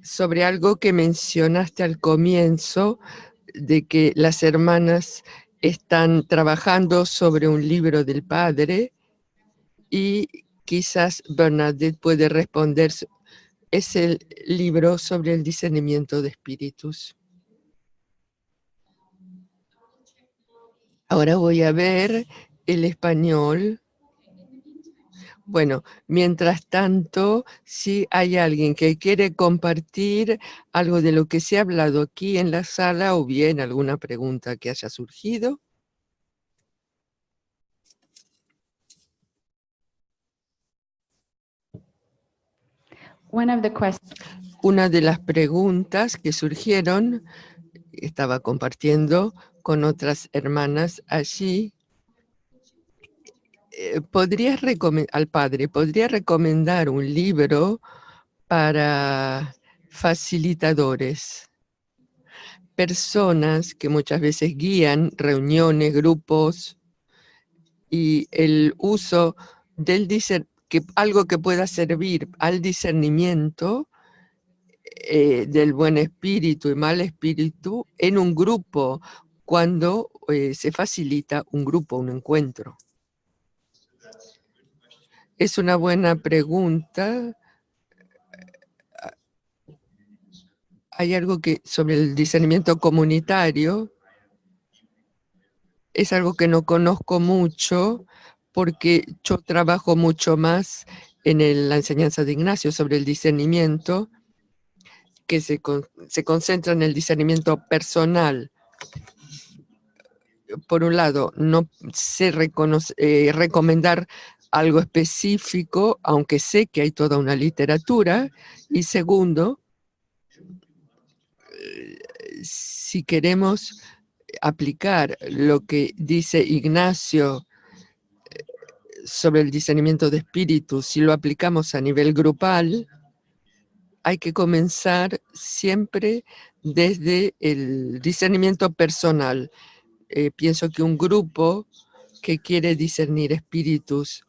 S1: sobre algo que mencionaste al comienzo, de que las hermanas están trabajando sobre un libro del Padre y quizás Bernadette puede responder. Es el libro sobre el discernimiento de espíritus. Ahora voy a ver el español. Bueno, mientras tanto, si hay alguien que quiere compartir algo de lo que se ha hablado aquí en la sala o bien alguna pregunta que haya surgido.
S4: One of the questions.
S1: Una de las preguntas que surgieron, estaba compartiendo con otras hermanas allí, al padre, ¿podría recomendar un libro para facilitadores? Personas que muchas veces guían reuniones, grupos, y el uso del algo que pueda servir al discernimiento del buen espíritu y mal espíritu en un grupo, cuando se facilita un grupo, un encuentro. Es una buena pregunta. Hay algo que sobre el discernimiento comunitario, es algo que no conozco mucho, porque yo trabajo mucho más en la enseñanza de Ignacio sobre el discernimiento, que se concentra en el discernimiento personal. Por un lado, no sé recomendar algo específico, aunque sé que hay toda una literatura. Y segundo, si queremos aplicar lo que dice Ignacio sobre el discernimiento de espíritus, si lo aplicamos a nivel grupal, hay que comenzar siempre desde el discernimiento personal. Pienso que un grupo que quiere discernir espíritus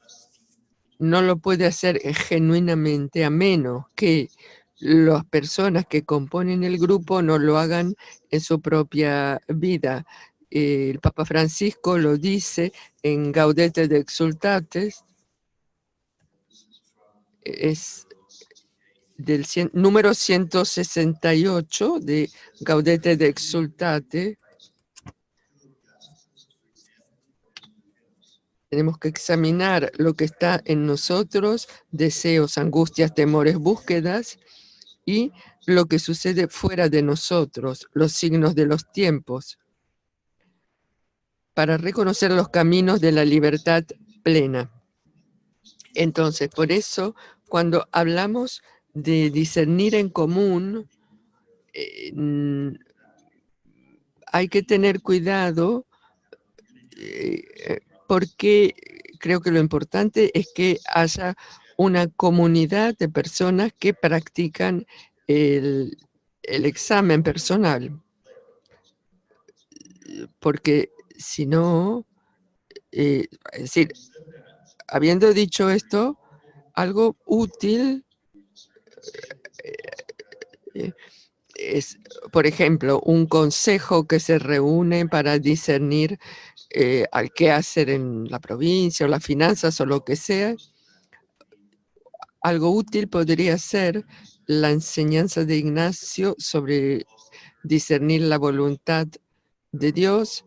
S1: no lo puede hacer genuinamente, a menos que las personas que componen el grupo no lo hagan en su propia vida. El Papa Francisco lo dice en Gaudete de Exsultates, es del número 168 de Gaudete de Exsultate. Tenemos que examinar lo que está en nosotros, deseos, angustias, temores, búsquedas, y lo que sucede fuera de nosotros, los signos de los tiempos, para reconocer los caminos de la libertad plena. Entonces, por eso, cuando hablamos de discernir en común, hay que tener cuidado, porque creo que lo importante es que haya una comunidad de personas que practican el examen personal, porque si no, es decir, habiendo dicho esto, algo útil es, por ejemplo, un consejo que se reúne para discernir al qué hacer en la provincia o las finanzas o lo que sea. Algo útil podría ser la enseñanza de Ignacio sobre discernir la voluntad de Dios.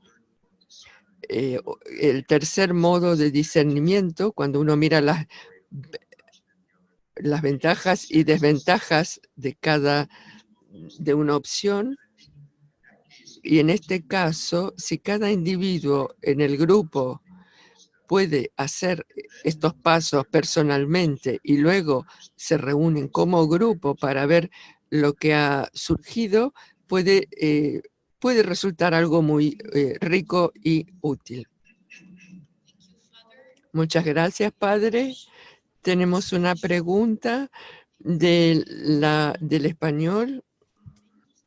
S1: El tercer modo de discernimiento, cuando uno mira las ventajas y desventajas de una opción, Y en este caso, si cada individuo en el grupo puede hacer estos pasos personalmente y luego se reúnen como grupo para ver lo que ha surgido, puede resultar algo muy rico y útil. Muchas gracias, Padre. Tenemos una pregunta del español.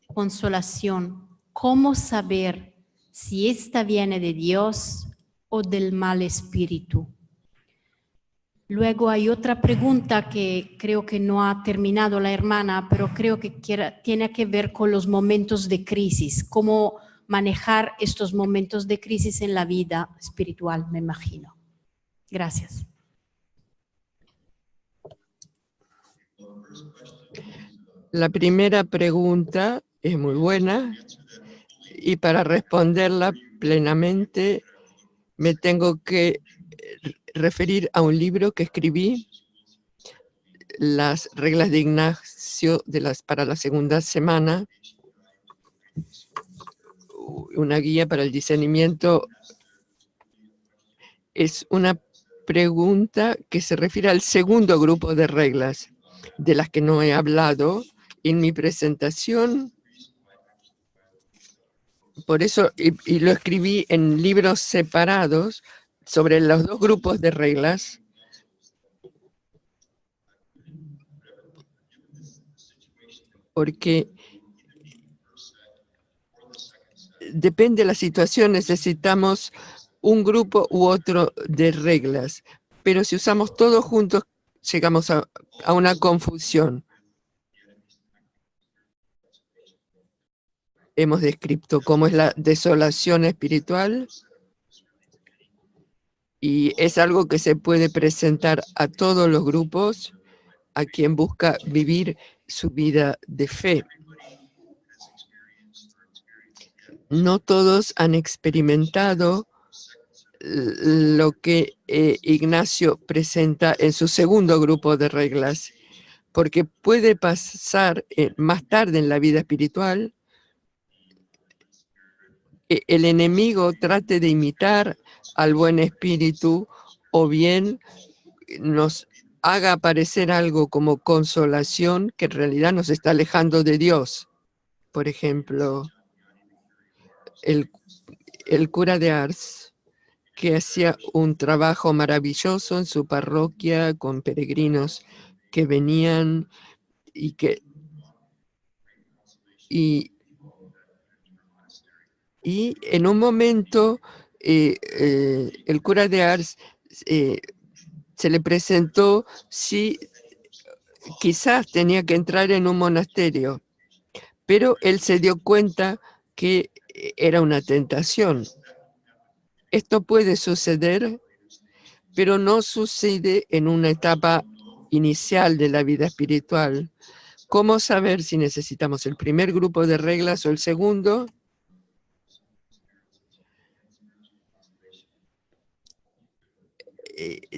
S5: Consolación. ¿Cómo saber si esta viene de Dios o del mal espíritu? Luego hay otra pregunta que creo que no ha terminado la hermana, pero creo que tiene que ver con los momentos de crisis. ¿Cómo manejar estos momentos de crisis en la vida espiritual, me imagino? Gracias.
S1: La primera pregunta es muy buena y para responderla plenamente me tengo que referir a un libro que escribí, Las reglas de Ignacio para la segunda semana, una guía para el discernimiento. Es una pregunta que se refiere al segundo grupo de reglas, de las que no he hablado en mi presentación. Por eso, y lo escribí en libros separados sobre los dos grupos de reglas, porque depende de la situación, necesitamos un grupo u otro de reglas, pero si usamos todos juntos, llegamos a una confusión. Hemos descrito cómo es la desolación espiritual y es algo que se puede presentar a todos los grupos, a quien busca vivir su vida de fe. No todos han experimentado lo que Ignacio presenta en su segundo grupo de reglas, porque puede pasar más tarde en la vida espiritual, el enemigo trate de imitar al buen espíritu o bien nos haga aparecer algo como consolación que en realidad nos está alejando de Dios. Por ejemplo, el cura de Ars, que hacía un trabajo maravilloso en su parroquia con peregrinos que venían y en un momento el cura de Ars se le presentó si quizás tenía que entrar en un monasterio, pero él se dio cuenta que era una tentación. Esto puede suceder, pero no sucede en una etapa inicial de la vida espiritual. ¿Cómo saber si necesitamos el primer grupo de reglas o el segundo?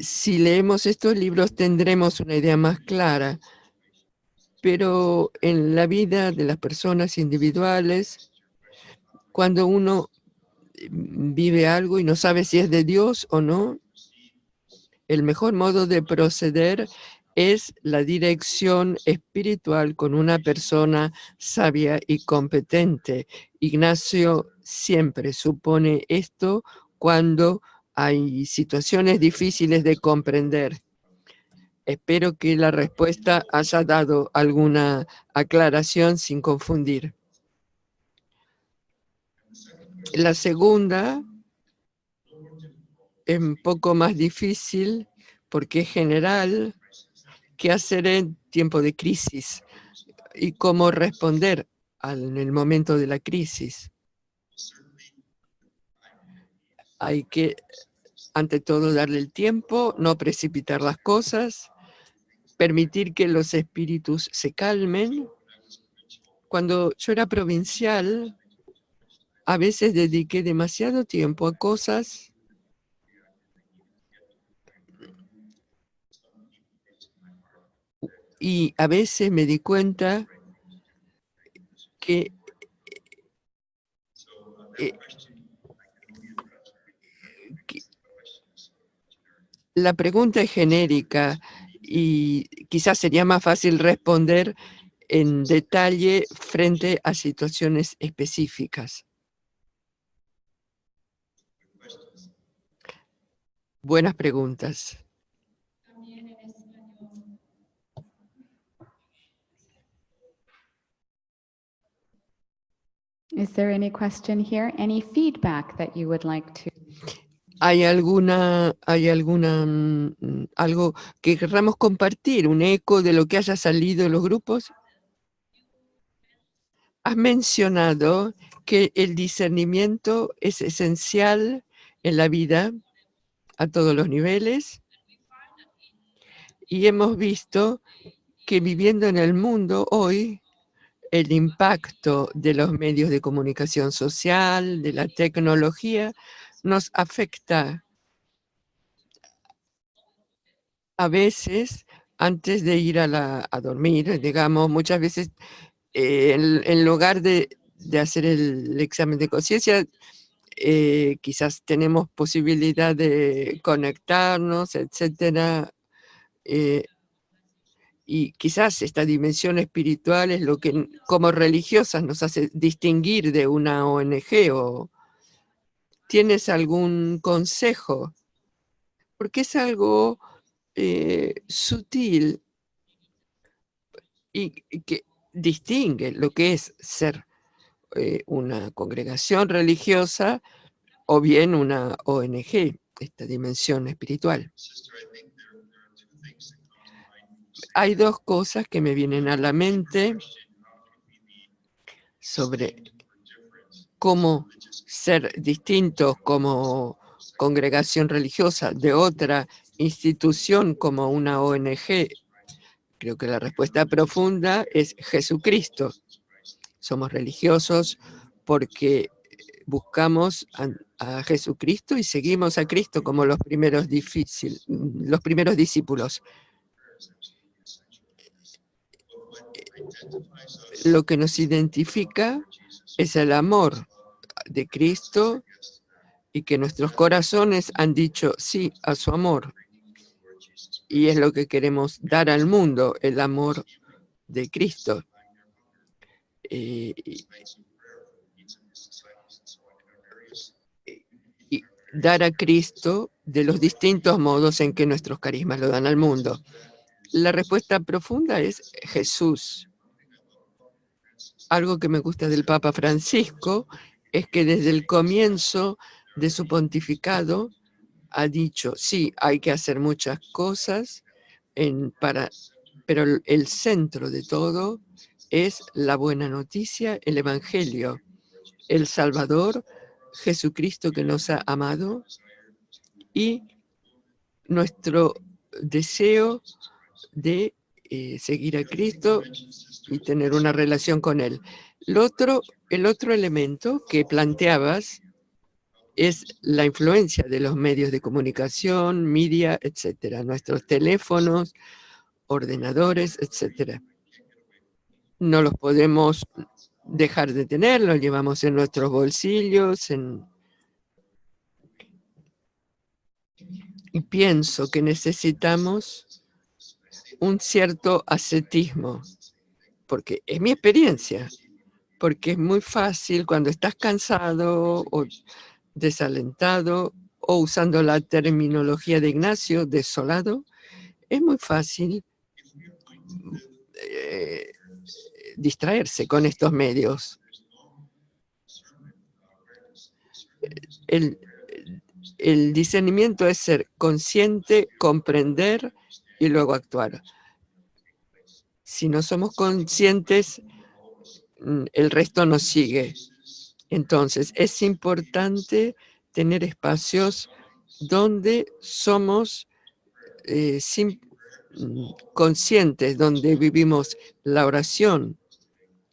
S1: Si leemos estos libros tendremos una idea más clara, pero en la vida de las personas individuales, cuando uno vive algo y no sabe si es de Dios o no, el mejor modo de proceder es la dirección espiritual con una persona sabia y competente. Ignacio siempre supone esto cuando hay situaciones difíciles de comprender. Espero que la respuesta haya dado alguna aclaración sin confundir. La segunda es un poco más difícil porque es general. ¿Qué hacer en tiempo de crisis? ¿Y cómo responder en el momento de la crisis? Hay que, ante todo, darle el tiempo, no precipitar las cosas, permitir que los espíritus se calmen. Cuando yo era provincial, a veces dediqué demasiado tiempo a cosas y a veces me di cuenta que eh, la pregunta es genérica y quizás sería más fácil responder en detalle frente a situaciones específicas. Buenas preguntas.
S4: Is there any question here? Any feedback that you would like to?
S1: ¿Hay algo que querramos compartir, un eco de lo que haya salido en los grupos? Has mencionado que el discernimiento es esencial en la vida a todos los niveles y hemos visto que viviendo en el mundo hoy, el impacto de los medios de comunicación social, de la tecnología, nos afecta a veces antes de ir a dormir, digamos, muchas veces en lugar de hacer el examen de conciencia, quizás tenemos posibilidad de conectarnos, etcétera, y quizás esta dimensión espiritual es lo que como religiosas nos hace distinguir de una ONG. ¿O tienes algún consejo? Porque es algo sutil y que distingue lo que es ser una congregación religiosa o bien una ONG, esta dimensión espiritual. Hay dos cosas que me vienen a la mente sobre cómo ser distintos como congregación religiosa de otra institución como una ONG. Creo que la respuesta profunda es Jesucristo. Somos religiosos porque buscamos a Jesucristo y seguimos a Cristo como los primeros discípulos. Lo que nos identifica es el amor de Cristo y que nuestros corazones han dicho sí a su amor. Y es lo que queremos dar al mundo, el amor de Cristo. Y dar a Cristo de los distintos modos en que nuestros carismas lo dan al mundo. La respuesta profunda es Jesús. Algo que me gusta del Papa Francisco es que desde el comienzo de su pontificado ha dicho, sí, hay que hacer muchas cosas, pero el centro de todo es la buena noticia, el Evangelio, el Salvador, Jesucristo que nos ha amado y nuestro deseo de seguir a Cristo y tener una relación con Él. El otro elemento que planteabas es la influencia de los medios de comunicación, media, etcétera, nuestros teléfonos, ordenadores, etcétera. No los podemos dejar de tener, los llevamos en nuestros bolsillos, y pienso que necesitamos un cierto ascetismo, porque es mi experiencia, porque es muy fácil cuando estás cansado o desalentado o usando la terminología de Ignacio, desolado, es muy fácil distraerse con estos medios. El discernimiento es ser consciente, comprender y luego actuar. Si no somos conscientes, el resto nos sigue. Entonces, es importante tener espacios donde somos conscientes, donde vivimos la oración.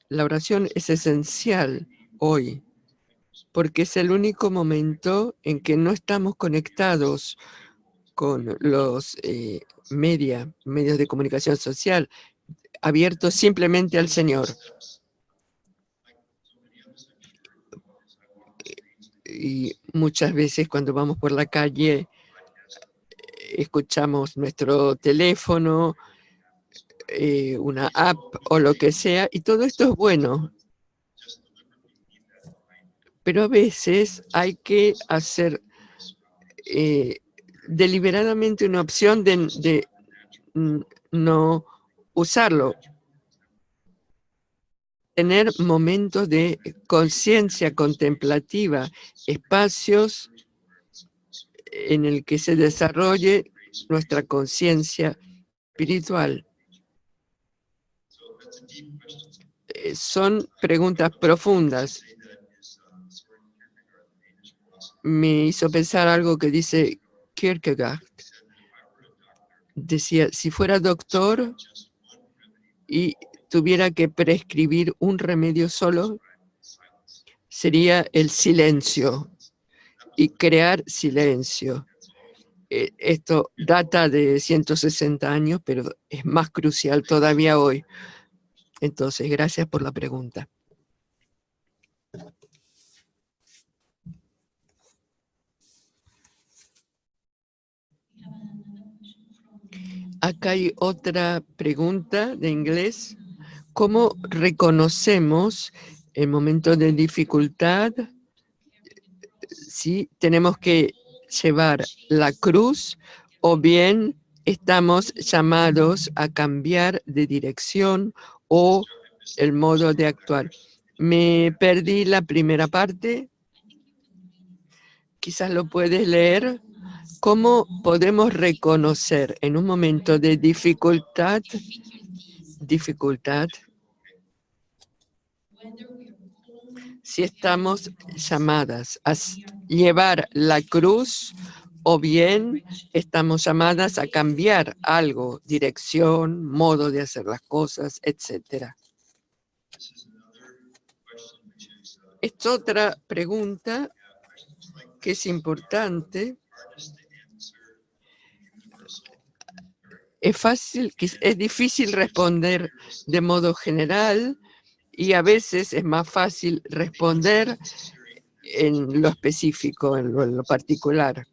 S1: La oración es esencial hoy, porque es el único momento en que no estamos conectados con los medios de comunicación social, abiertos simplemente al Señor. y muchas veces cuando vamos por la calle escuchamos nuestro teléfono, una app o lo que sea, y todo esto es bueno. Pero a veces hay que hacer deliberadamente una opción de no usarlo. Tener momentos de conciencia contemplativa, espacios en el que se desarrolle nuestra conciencia espiritual. Son preguntas profundas. Me hizo pensar algo que dice Kierkegaard. Decía, si fuera doctor y tuviera que prescribir un remedio solo, sería el silencio y crear silencio. Esto data de 160 años, pero es más crucial todavía hoy. Entonces, gracias por la pregunta. Acá hay otra pregunta de inglés. ¿Cómo reconocemos el momento de dificultad si tenemos que llevar la cruz o bien estamos llamados a cambiar de dirección o el modo de actuar? Me perdí la primera parte. Quizás lo puedes leer. ¿Cómo podemos reconocer en un momento de dificultad, si estamos llamadas a llevar la cruz o bien estamos llamadas a cambiar algo, dirección, modo de hacer las cosas, etcétera? Es otra pregunta que es importante. Es difícil responder de modo general y a veces es más fácil responder en lo específico, en lo particular.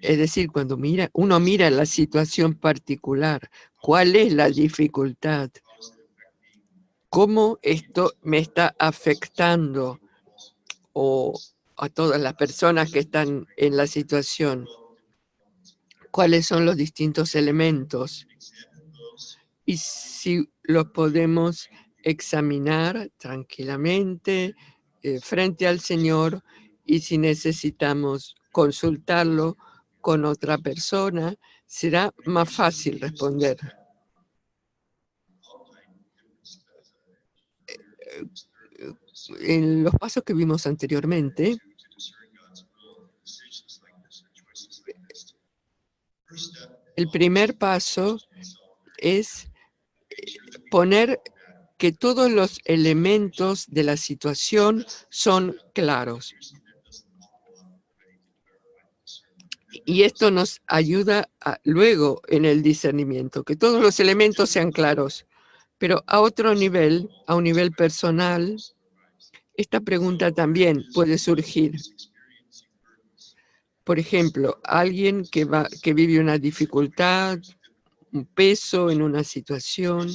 S1: Es decir, cuando uno mira la situación particular, ¿cuál es la dificultad? ¿Cómo esto me está afectando o a todas las personas que están en la situación? ¿Cuáles son los distintos elementos? Y si los podemos examinar tranquilamente frente al Señor, y si necesitamos consultarlo con otra persona, será más fácil responder. En los pasos que vimos anteriormente, el primer paso es poner que todos los elementos de la situación son claros. Y esto nos ayuda luego en el discernimiento, que todos los elementos sean claros. Pero a otro nivel, a un nivel personal, esta pregunta también puede surgir. Por ejemplo, alguien que vive una dificultad, un peso en una situación.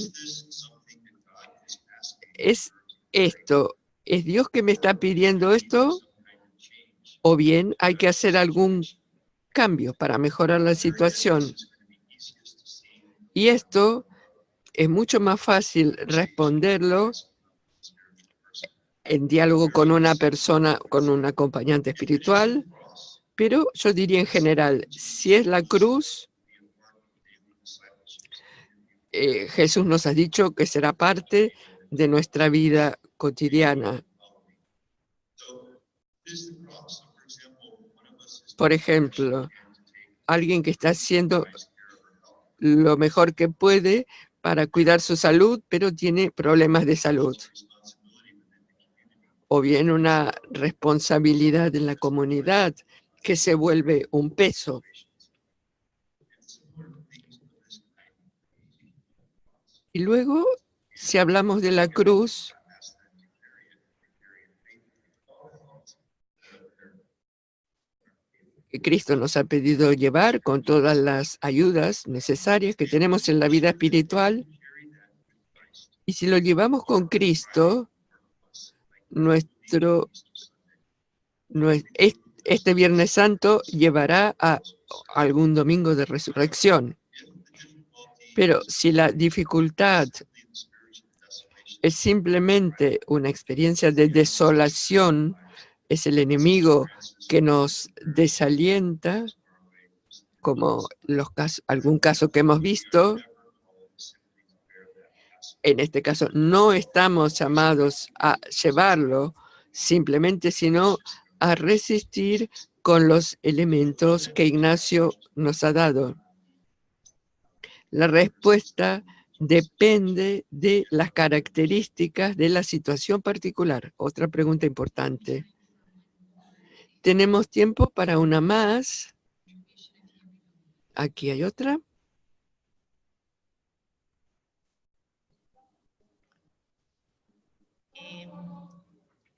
S1: ¿Es Dios que me está pidiendo esto? ¿O bien hay que hacer algún cambio para mejorar la situación? Y esto es mucho más fácil responderlo en diálogo con una persona, con un acompañante espiritual, pero yo diría en general, si es la cruz, Jesús nos ha dicho que será parte de nuestra vida cotidiana. Por ejemplo, alguien que está haciendo lo mejor que puede para cuidar su salud, pero tiene problemas de salud. O bien una responsabilidad en la comunidad que se vuelve un peso. Y luego, si hablamos de la cruz, que Cristo nos ha pedido llevar con todas las ayudas necesarias que tenemos en la vida espiritual. Y si lo llevamos con Cristo, este Viernes Santo llevará a algún domingo de resurrección. Pero si la dificultad es simplemente una experiencia de desolación, es el enemigo que nos desalienta, como algún caso que hemos visto. En este caso, no estamos llamados a llevarlo simplemente, sino a resistir con los elementos que Ignacio nos ha dado. La respuesta depende de las características de la situación particular. Otra pregunta importante. ¿Tenemos tiempo para una más? Aquí hay otra.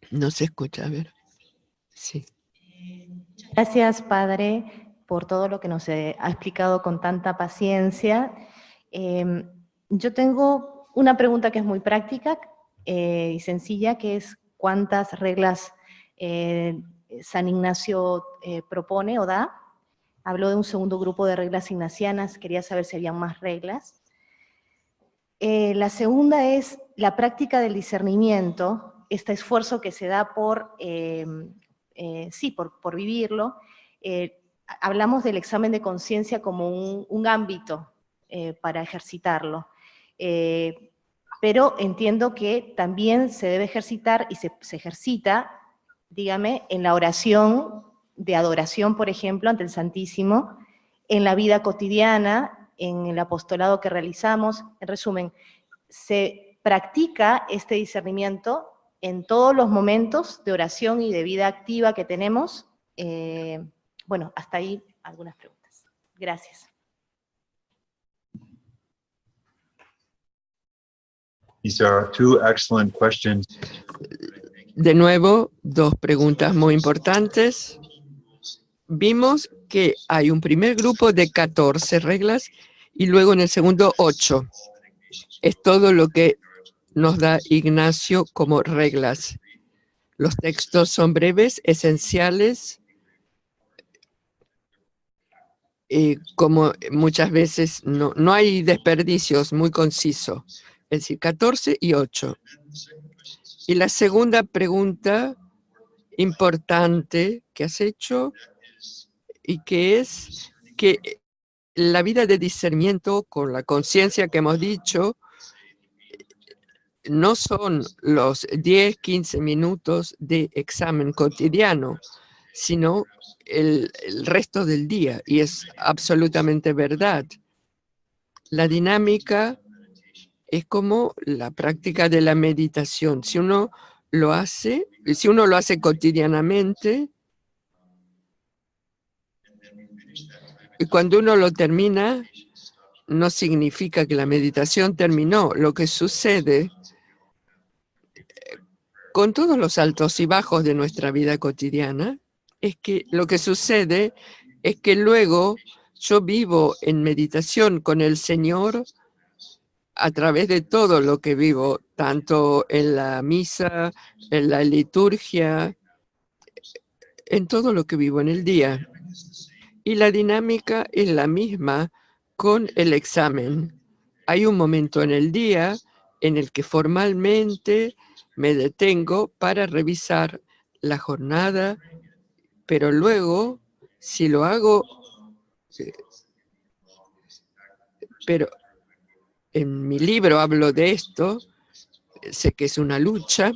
S1: No se escucha, a ver. Sí.
S6: Gracias, Padre, por todo lo que nos ha explicado con tanta paciencia. Yo tengo una pregunta que es muy práctica y sencilla, que es ¿cuántas reglas San Ignacio propone o da? Habló de un segundo grupo de reglas ignacianas, quería saber si habían más reglas. La segunda es la práctica del discernimiento, este esfuerzo que se da por vivirlo. Hablamos del examen de conciencia como un ámbito para ejercitarlo, pero entiendo que también se debe ejercitar y se ejercita, dígame, en la oración de adoración, por ejemplo, ante el Santísimo, en la vida cotidiana, en el apostolado que realizamos. En resumen, se practica este discernimiento en todos los momentos de oración y de vida activa que tenemos. Bueno, hasta ahí algunas preguntas. Gracias.
S7: These are two excellent questions.
S1: De nuevo, dos preguntas muy importantes. Vimos que hay un primer grupo de 14 reglas y luego en el segundo 8. Es todo lo que nos da Ignacio como reglas. Los textos son breves, esenciales, como muchas veces no hay desperdicios, muy conciso. Es decir, 14 y 8. Y la segunda pregunta importante que has hecho, y que es que la vida de discernimiento con la conciencia que hemos dicho, no son los 10, 15 minutos de examen cotidiano, sino el resto del día, y es absolutamente verdad. La dinámica es como la práctica de la meditación. Si uno lo hace cotidianamente, y cuando uno lo termina, no significa que la meditación terminó. Lo que sucede con todos los altos y bajos de nuestra vida cotidiana es que lo que sucede es que luego yo vivo en meditación con el Señor a través de todo lo que vivo, tanto en la misa, en la liturgia, en todo lo que vivo en el día. Y la dinámica es la misma con el examen. Hay un momento en el día en el que formalmente me detengo para revisar la jornada, pero luego, si lo hago, pero en mi libro hablo de esto, sé que es una lucha,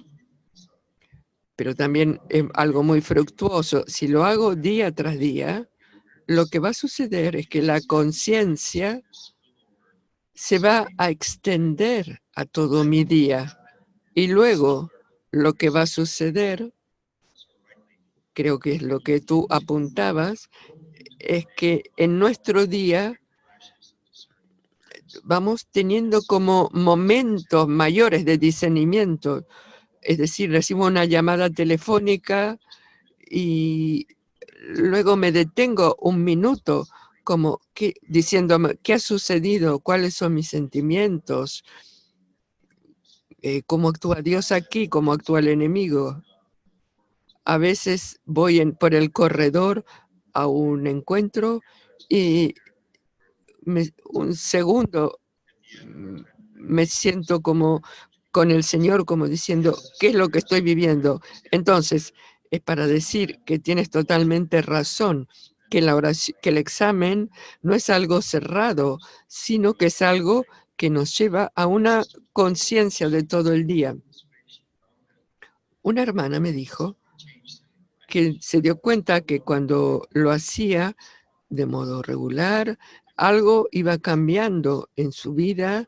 S1: pero también es algo muy fructuoso. Si lo hago día tras día, lo que va a suceder es que la conciencia se va a extender a todo mi día. Y luego lo que va a suceder, creo que es lo que tú apuntabas, es que en nuestro día vamos teniendo como momentos mayores de discernimiento. Es decir, recibo una llamada telefónica y luego me detengo un minuto como diciéndome, ¿qué ha sucedido? ¿Cuáles son mis sentimientos? ¿Cómo actúa Dios aquí? ¿Cómo actúa el enemigo? A veces voy por el corredor a un encuentro y un segundo me siento como con el Señor, como diciendo, ¿qué es lo que estoy viviendo? Entonces, es para decir que tienes totalmente razón, que que el examen no es algo cerrado, sino que es algo que nos lleva a una conciencia de todo el día. Una hermana me dijo que se dio cuenta que cuando lo hacía de modo regular, algo iba cambiando en su vida,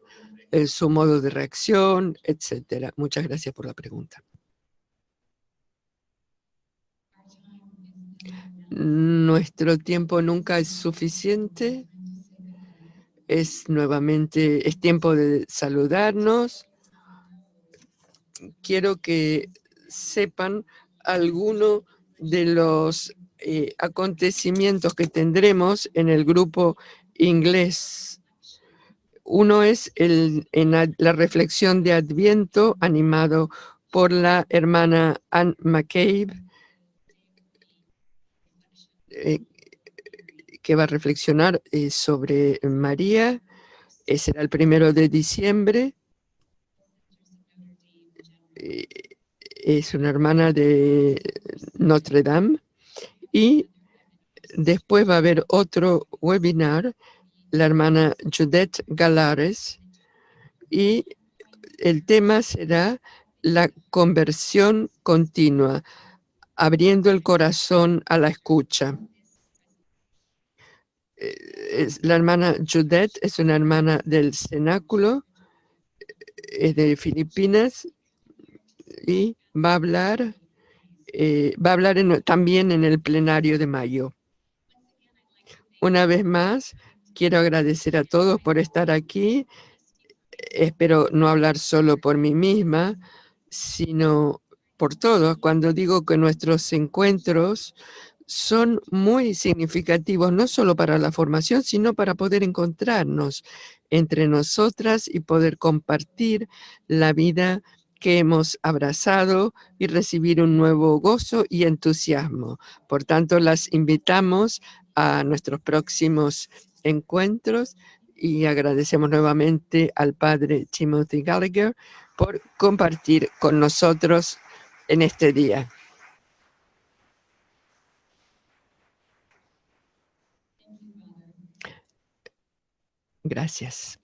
S1: su modo de reacción, etcétera. Muchas gracias por la pregunta. Nuestro tiempo nunca es suficiente. Es tiempo de saludarnos. Quiero que sepan algunos de los acontecimientos que tendremos en el grupo inglés. Uno es la reflexión de Adviento, animado por la hermana Anne McCabe, que va a reflexionar sobre María. Será el 1 de diciembre. Es una hermana de Notre Dame. Y después va a haber otro webinar, la hermana Judith Galares, y el tema será la conversión continua, abriendo el corazón a la escucha. La hermana Judith es una hermana del cenáculo, es de Filipinas, y va a hablar también en el plenario de mayo. Una vez más, quiero agradecer a todos por estar aquí. Espero no hablar solo por mí misma, sino por todos. Cuando digo que nuestros encuentros son muy significativos, no solo para la formación, sino para poder encontrarnos entre nosotras y poder compartir la vida que hemos abrazado y recibir un nuevo gozo y entusiasmo. Por tanto, las invitamos a nuestros próximos encuentros y agradecemos nuevamente al padre Timothy Gallagher por compartir con nosotros en este día. Gracias.